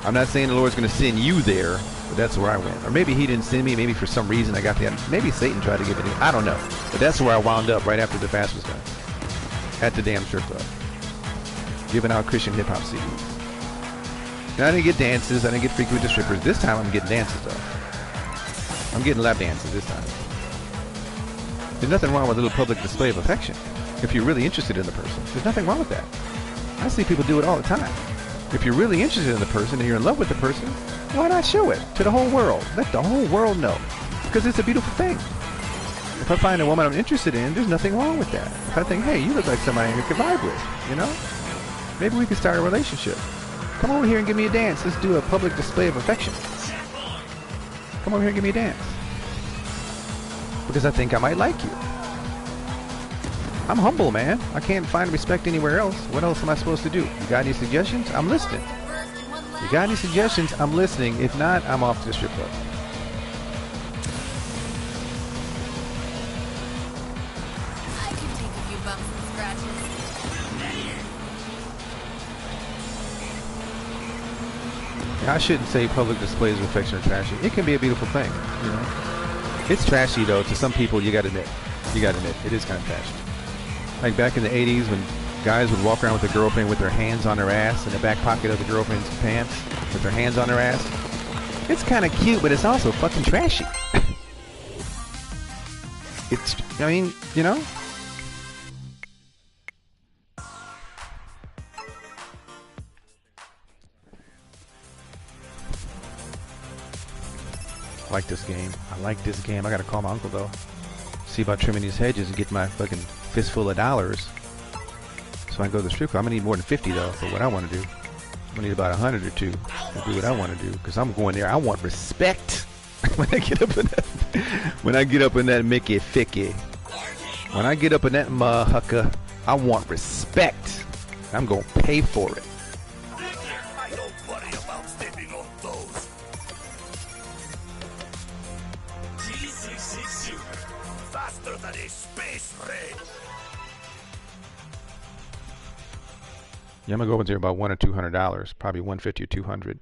I'm not saying the Lord's going to send you there, but that's where I went. Or maybe He didn't send me. Maybe for some reason I got that. Maybe Satan tried to give it to me. I don't know. But that's where I wound up right after the fast was done. At the damn strip club. Giving out Christian hip-hop CDs. And I didn't get dances. I didn't get freaky with the strippers. This time I'm getting dances, though. I'm getting lap dances this time. There's nothing wrong with a little public display of affection. If you're really interested in the person, there's nothing wrong with that. I see people do it all the time. If you're really interested in the person and you're in love with the person, why not show it to the whole world? Let the whole world know. Because it's a beautiful thing. If I find a woman I'm interested in, there's nothing wrong with that. If I think, hey, you look like somebody I could vibe with, you know? Maybe we could start a relationship. Come over here and give me a dance. Let's do a public display of affection. Come over here and give me a dance. Because I think I might like you. I'm humble, man. I can't find respect anywhere else. What else am I supposed to do? You got any suggestions? I'm listening. You got any suggestions? I'm listening. If not, I'm off to the strip club. I can take a few bumps and scratches. I shouldn't say public displays of affection are trashy. It can be a beautiful thing, you know. It's trashy though. To some people, you gotta admit. You gotta admit, it is kind of trashy. Like back in the 80s when guys would walk around with their girlfriend with their hands on their ass in the back pocket of the girlfriend's pants with their hands on their ass. It's kind of cute, but it's also fucking trashy. It's, I mean, you know. I like this game. I like this game. I gotta call my uncle though. See about trimming these hedges and get my fucking fistful of dollars so I can go to the strip club. I'm gonna need more than 50 though for what I want to do. I'm gonna need about 100 or 2 to do what I want to do, because I'm going there. I want respect. When I get up in that Mickey Ficky, when I get up in that motherfucker, I want respect. I'm gonna pay for it. I don't worry about stepping on toes. Faster than a space ray. Yeah, I'm gonna go over there about $100 or $200, probably $150 or $200.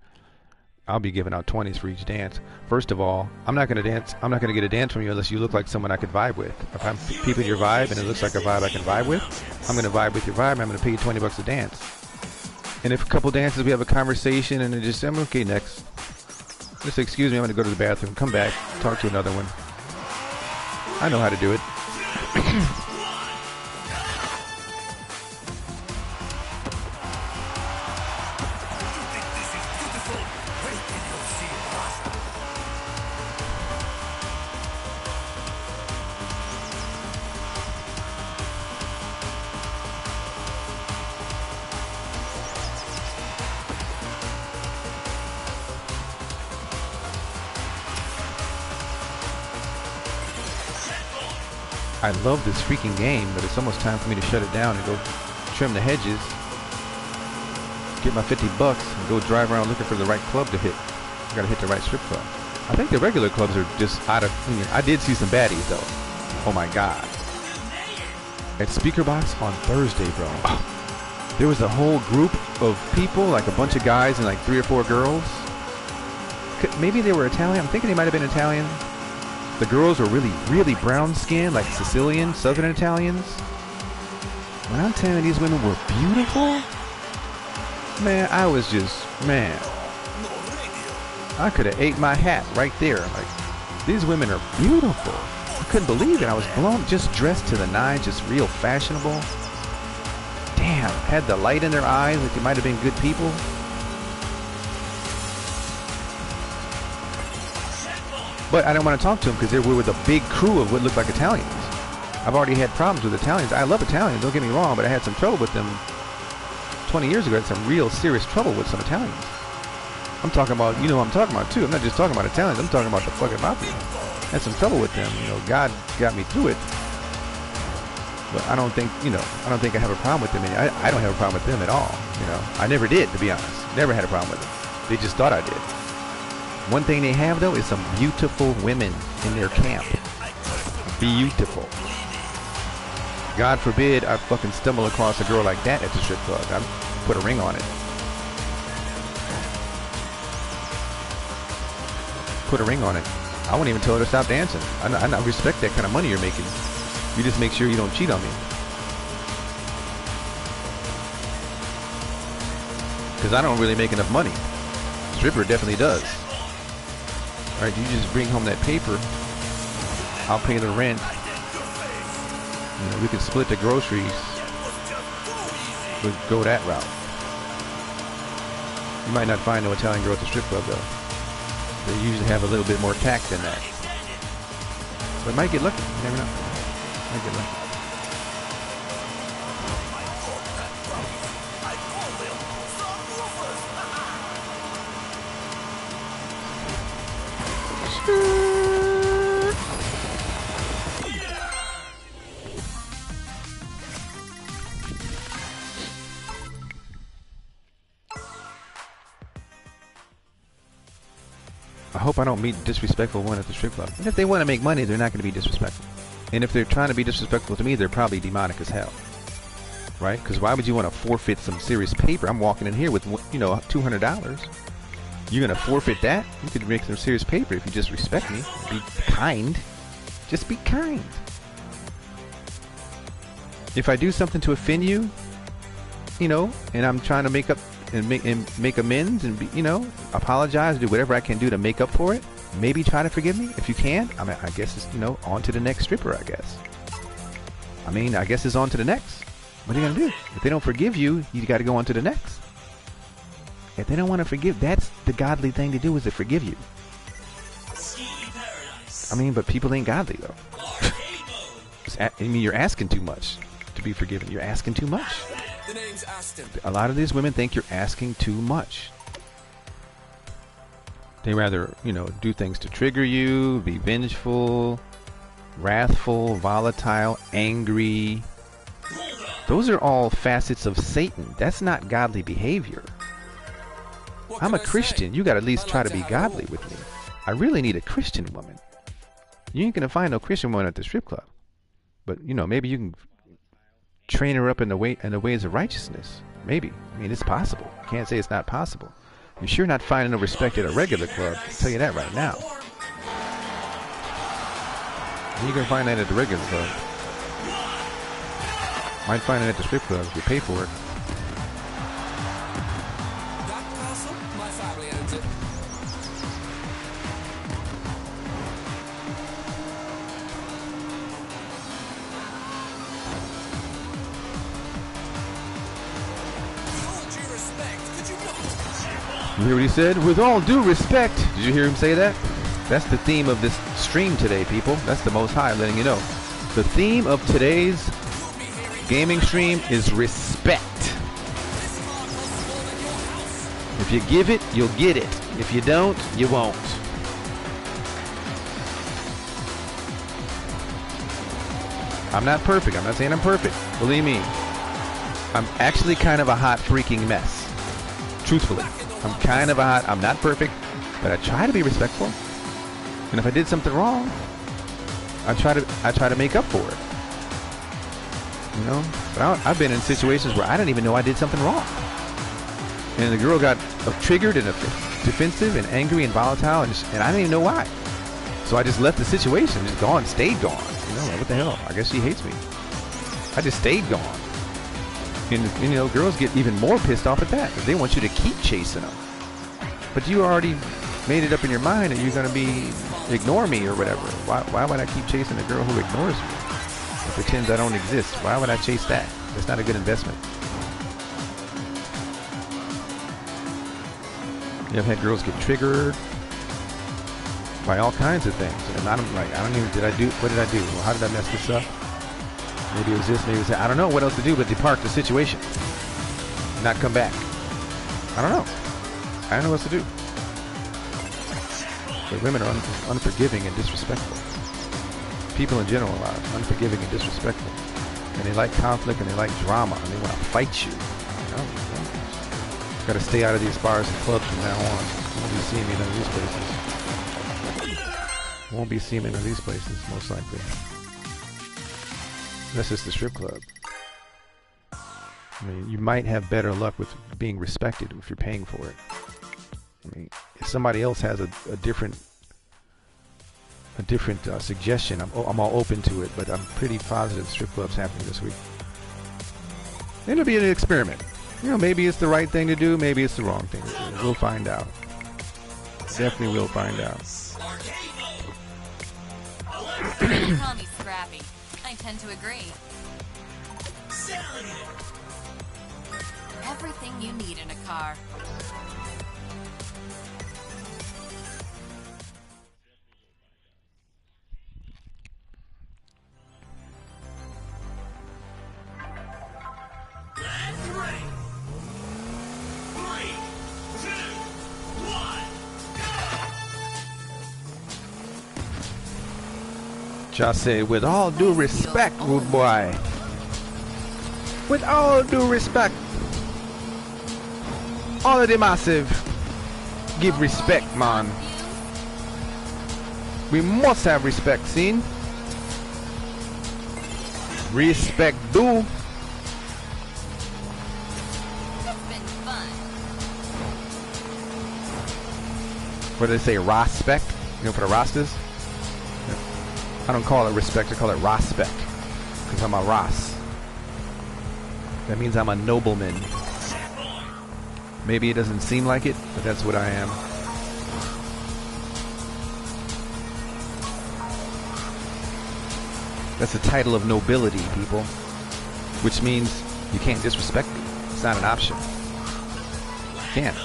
I'll be giving out 20s for each dance. First of all, I'm not gonna dance. I'm not gonna get a dance from you unless you look like someone I could vibe with. If I'm peeping your vibe and it looks like a vibe I can vibe with, I'm gonna vibe with your vibe. And I'm gonna pay you $20 a dance. And if a couple dances we have a conversation and it just, I'm okay next. Just excuse me, I'm gonna go to the bathroom. Come back, talk to another one. I know how to do it. I love this freaking game, but it's almost time for me to shut it down and go trim the hedges, get my 50 bucks, and go drive around looking for the right club to hit. I gotta hit the right strip club. I think the regular clubs are just out of. I did see some baddies though. Oh my god! At Speaker Box on Thursday, bro. Oh, there was a whole group of people, like a bunch of guys and like 3 or 4 girls. Maybe they were Italian. I'm thinking they might have been Italian. The girls were really, really brown skinned, like Sicilian, Southern Italians. When I'm telling you these women were beautiful, man, I was just, man. I could have ate my hat right there. Like, these women are beautiful. I couldn't believe it. I was blown, just dressed to the nines, just real fashionable. Damn, had the light in their eyes, like they might have been good people. But I don't want to talk to them because they were with a big crew of what looked like Italians. I've already had problems with Italians. I love Italians, don't get me wrong, but I had some trouble with them 20 years ago. I had some real serious trouble with some Italians. I'm talking about, you know what I'm talking about too. I'm not just talking about Italians, I'm talking about the fucking mafia. I had some trouble with them, you know, God got me through it. But I don't think, you know, I don't think I have a problem with them. I don't have a problem with them at all, you know. I never did, to be honest. Never had a problem with them. They just thought I did. One thing they have, though, is some beautiful women in their camp. Beautiful. God forbid I fucking stumble across a girl like that at the strip club. I'd put a ring on it. Put a ring on it. I won't even tell her to stop dancing. I respect that kind of money you're making. You just make sure you don't cheat on me. Because I don't really make enough money. Stripper definitely does. Alright, you just bring home that paper. I'll pay the rent. You know, we can split the groceries. We'll go that route. You might not find no Italian girl at the strip club though. They usually have a little bit more tact than that. But might get lucky. You never know. Might get lucky. I hope I don't meet disrespectful one at the strip club. And if they want to make money, they're not going to be disrespectful. And if they're trying to be disrespectful to me, they're probably demonic as hell. Right? Because why would you want to forfeit some serious paper? I'm walking in here with, you know, $200. You're going to forfeit that? You could make some serious paper if you just respect me. Be kind. Just be kind. If I do something to offend you, you know, and I'm trying to make up and make amends and be, you know, apologize, do whatever I can do to make up for it. Maybe try to forgive me. If you can, I mean, I guess it's, you know, on to the next stripper, I guess. I mean, I guess it's on to the next. What are you going to do? If they don't forgive you, you got to go on to the next. If they don't want to forgive, that's the godly thing to do, is to forgive you. I mean, but people ain't godly, though. I mean, you're asking too much to be forgiven. You're asking too much. The name's Aston. A lot of these women think you're asking too much. They rather, you know, do things to trigger you, be vengeful, wrathful, volatile, angry. Those are all facets of Satan. That's not godly behavior. I'm a Christian. You got to at least try to be godly with me. I really need a Christian woman. You ain't going to find no Christian woman at the strip club. But, you know, maybe you can train her up in the ways of righteousness. Maybe. I mean, it's possible. Can't say it's not possible. You're sure not finding no respect at a regular club. I'll tell you that right now. You can find that at the regular club. Might find it at the strip club if you pay for it. That castle, my family owns it. You hear what he said? With all due respect. Did you hear him say that? That's the theme of this stream today, people. That's the Most High letting you know. The theme of today's gaming stream is respect. If you give it, you'll get it. If you don't, you won't. I'm not perfect. I'm not saying I'm perfect. Believe me. I'm actually kind of a hot freaking mess. Truthfully. I'm kind of a hot... I'm not perfect, but I try to be respectful. And if I did something wrong, I try to make up for it. You know? But I've been in situations where I didn't even know I did something wrong. And the girl got triggered and defensive and angry and volatile, and I didn't even know why. So I just left the situation, just gone, stayed gone. You know, like, what the hell? I guess she hates me. I just stayed gone. And you know, girls get even more pissed off at that. They want you to keep chasing them. But you already made it up in your mind that you're going to ignore me or whatever. Why would I keep chasing a girl who ignores me and pretends I don't exist? Why would I chase that? That's not a good investment. I've had girls get triggered by all kinds of things, and what did I do? Well, how did I mess this up? Maybe it was this, maybe it was that. I don't know what else to do but depart the situation, not come back. I don't know. I don't know what to do. But women are unforgiving and disrespectful. People in general are unforgiving and disrespectful, and they like conflict and they like drama and they want to fight you. Got to stay out of these bars and clubs from now on. Won't be seeing me in none of these places. Won't be seeing me in none of these places, most likely. That's just the strip club. I mean, you might have better luck with being respected if you're paying for it. I mean, if somebody else has a different suggestion, I'm all open to it. But I'm pretty positive strip clubs happening this week. It'll be an experiment. You know, maybe it's the right thing to do, maybe it's the wrong thing to do. We'll find out. Definitely will find out. Call me scrappy. I tend to agree. Everything you need in a car. Just say, with all due respect, rude boy. With all due respect. All of the massive. Give respect, man. We must have respect, seen? Respect due. It's been fun. What do they say? Respect? You know, for the Rastas? I don't call it respect, I call it respect. Because I'm a Ras. That means I'm a nobleman. Maybe it doesn't seem like it, but that's what I am. That's a title of nobility, people. Which means you can't disrespect me. It's not an option. You can't.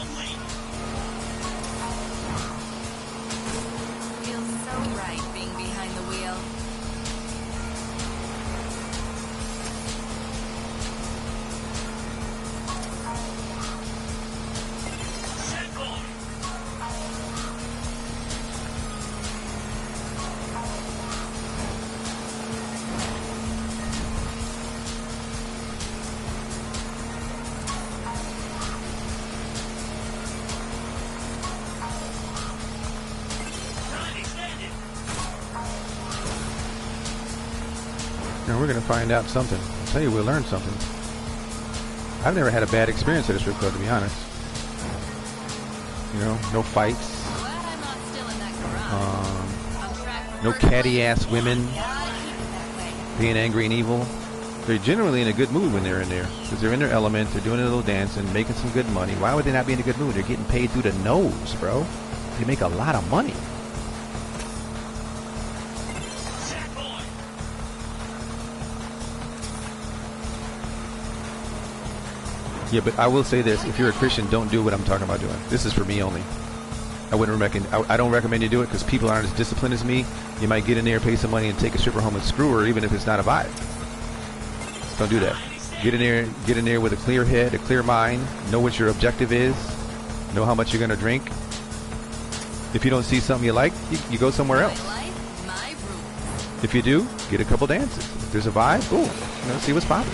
Feels so right being behind the wheel. Now we're going to find out something. I'll tell you, we'll learn something. I've never had a bad experience at a strip club, to be honest. You know, no fights. Glad I'm not still in that garage. No catty-ass women being angry and evil. They're generally in a good mood when they're in there. Because they're in their element, they're doing a little dancing, making some good money. Why would they not be in a good mood? They're getting paid through the nose, bro. They make a lot of money. Yeah, but I will say this: if you're a Christian, don't do what I'm talking about doing. This is for me only. I wouldn't recommend. I don't recommend you do it because people aren't as disciplined as me. You might get in there, pay some money, and take a stripper home and screw her, even if it's not a vibe. Don't do that. Get in there with a clear head, a clear mind. Know what your objective is. Know how much you're gonna drink. If you don't see something you like, you go somewhere else. My life, my rules. If you do, get a couple dances. If there's a vibe, cool. See what's popping.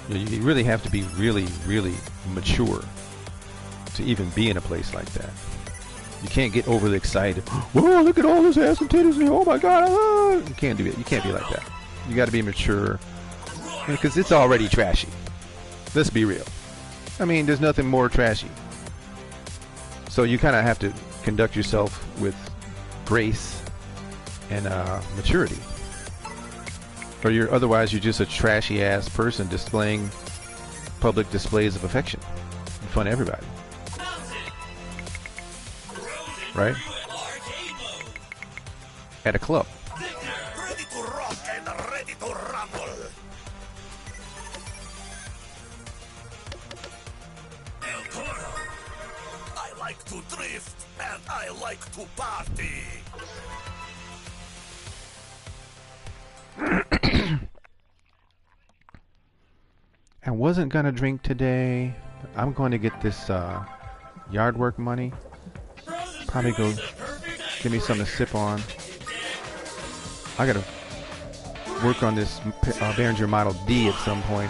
You really have to be really, really mature to even be in a place like that. You can't get overly excited. Whoa, look at all this ass and titties. Oh my God. Ah. You can't do it. You can't be like that. You got to be mature because it's already trashy. Let's be real. I mean, there's nothing more trashy. So you kind of have to conduct yourself with grace and maturity. Or otherwise you're just a trashy ass person displaying public displays of affection in front of everybody. Right? At a club. Ready to rock and ready to rumble. El Toro. I like to drift and I like to party. I wasn't gonna drink today. I'm going to get this yard work money. Probably go give me something to sip on. I gotta work on this Behringer Model D at some point.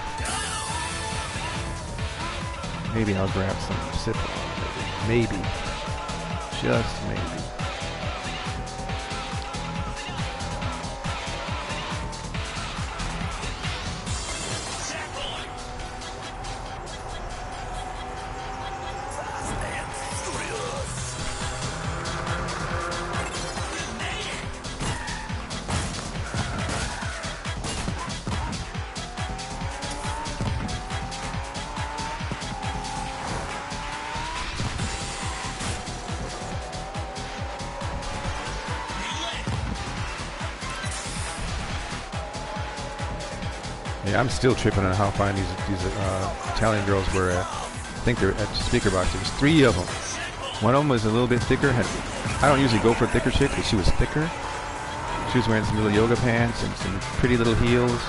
Maybe I'll grab some to sip on. Maybe. Just maybe. Yeah, I'm still tripping on how fine these Italian girls were at. I think they're at the speaker box. There was 3 of them. One of them was a little bit thicker. I don't usually go for thicker chicks, but she was thicker. She was wearing some little yoga pants and some pretty little heels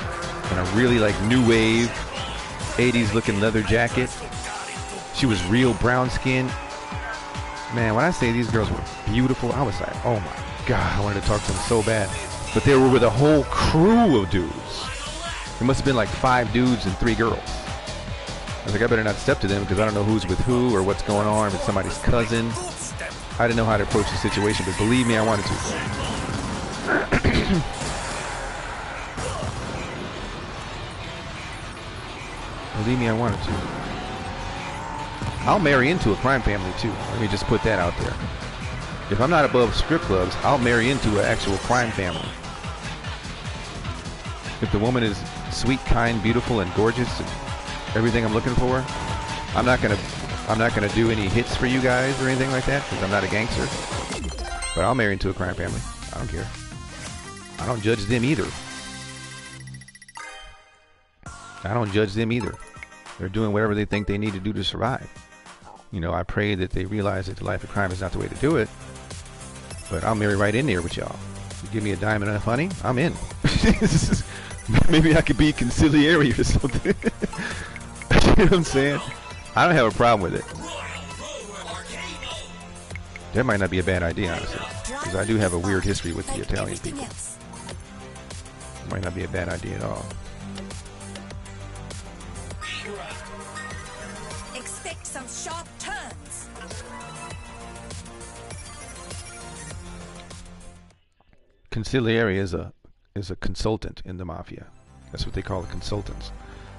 and a really like new wave 80s looking leather jacket. She was real brown skin. Man, when I say these girls were beautiful, I was like, oh my God, I wanted to talk to them so bad. But they were with a whole crew of dudes. It must have been like 5 dudes and 3 girls. I was like, I better not step to them because I don't know who's with who or what's going on, if it's somebody's cousin. I didn't know how to approach the situation, but believe me, I wanted to. Believe me, I wanted to. I'll marry into a crime family too. Let me just put that out there. If I'm not above strip clubs, I'll marry into an actual crime family. If the woman is sweet, kind, beautiful, and gorgeous, and everything I'm looking for, I'm not gonna do any hits for you guys or anything like that because I'm not a gangster. But I'll marry into a crime family. I don't care. I don't judge them either. I don't judge them either. They're doing whatever they think they need to do to survive. You know, I pray that they realize that the life of crime is not the way to do it. But I'll marry right in there with y'all. You give me a diamond and a honey, I'm in. Maybe I could be conciliary or something. You know what I'm saying? I don't have a problem with it. That might not be a bad idea, honestly. Because I do have a weird history with the Italian people. It might not be a bad idea at all. Expect some sharp turns. Conciliary is a consultant in the mafia. That's what they call the consultants.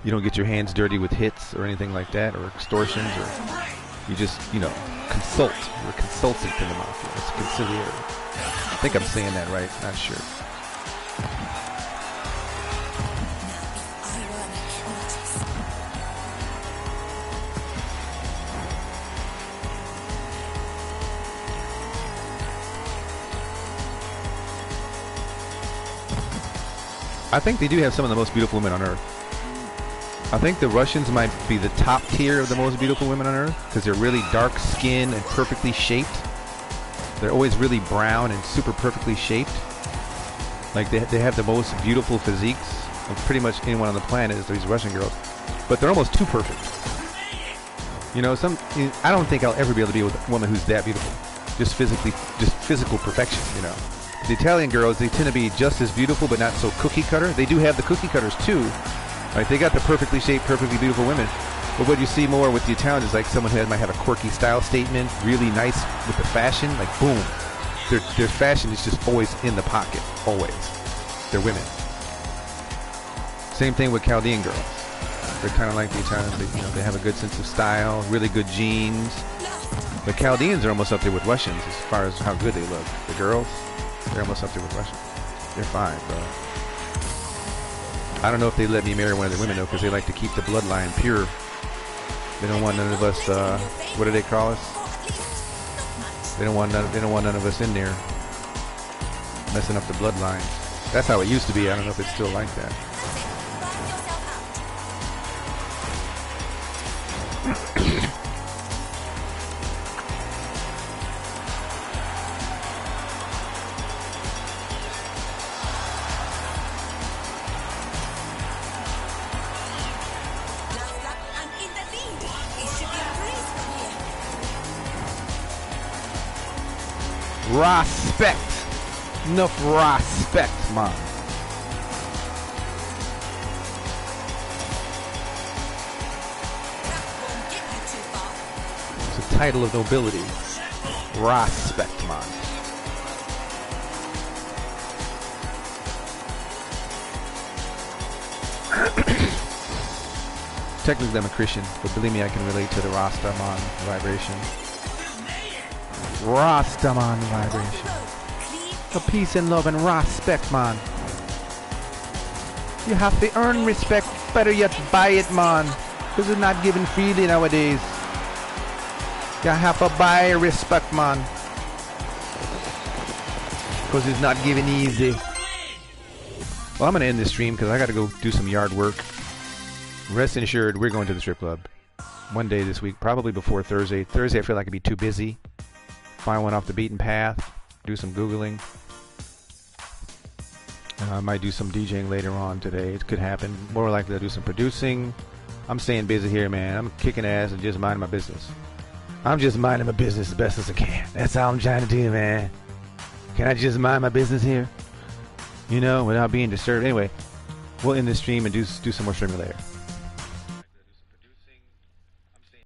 You don't get your hands dirty with hits or anything like that, or extortions, or you just, you know, consult. You're a consultant in the mafia. It's conciliary. I think I'm saying that right. Not sure. I think they do have some of the most beautiful women on earth. I think the Russians might be the top tier of the most beautiful women on earth because they're really dark skinned and perfectly shaped. They're always really brown and super perfectly shaped. Like they have the most beautiful physiques of pretty much anyone on the planet is these Russian girls. But they're almost too perfect. You know, I don't think I'll ever be able to be with a woman who's that beautiful. Just physical perfection, you know. The Italian girls, they tend to be just as beautiful but not so cookie cutter. They do have the cookie cutters too. Right? They got the perfectly shaped, perfectly beautiful women. But what you see more with the Italians is like someone who might have a quirky style statement, really nice with the fashion, like boom. Their fashion is just always in the pocket, always. They're women. Same thing with Chaldean girls. They're kind of like the Italians. They have a good sense of style, really good genes. The Chaldeans are almost up there with Russians as far as how good they look. The girls, they're almost up there with Russians. They're fine, bro. I don't know if they let me marry one of the women though, because they like to keep the bloodline pure. They don't want none of us. What do they call us? They don't want none of us in there messing up the bloodline. That's how it used to be. I don't know if it's still like that. Respect. Enough respect, man. It's a title of nobility. Respect, man. Technically I'm a Christian, but believe me, I can relate to the Rastaman vibration. Rastaman vibration. For peace and love and respect, man. You have to earn respect, better yet buy it, man. Because it's not given freely nowadays. You have to buy respect, man. Because it's not given easy. Well, I'm going to end this stream because I got to go do some yard work. Rest assured, we're going to the strip club. One day this week, probably before Thursday. Thursday I feel like I'd be too busy. Find one off the beaten path. Do some Googling. I might do some DJing later on today. It could happen. More likely I'll do some producing. I'm staying busy here, man. I'm kicking ass and just minding my business. I'm just minding my business as best as I can. That's all I'm trying to do, man. Can I just mind my business here? You know, without being disturbed. Anyway, we'll end this stream and do some more streaming later.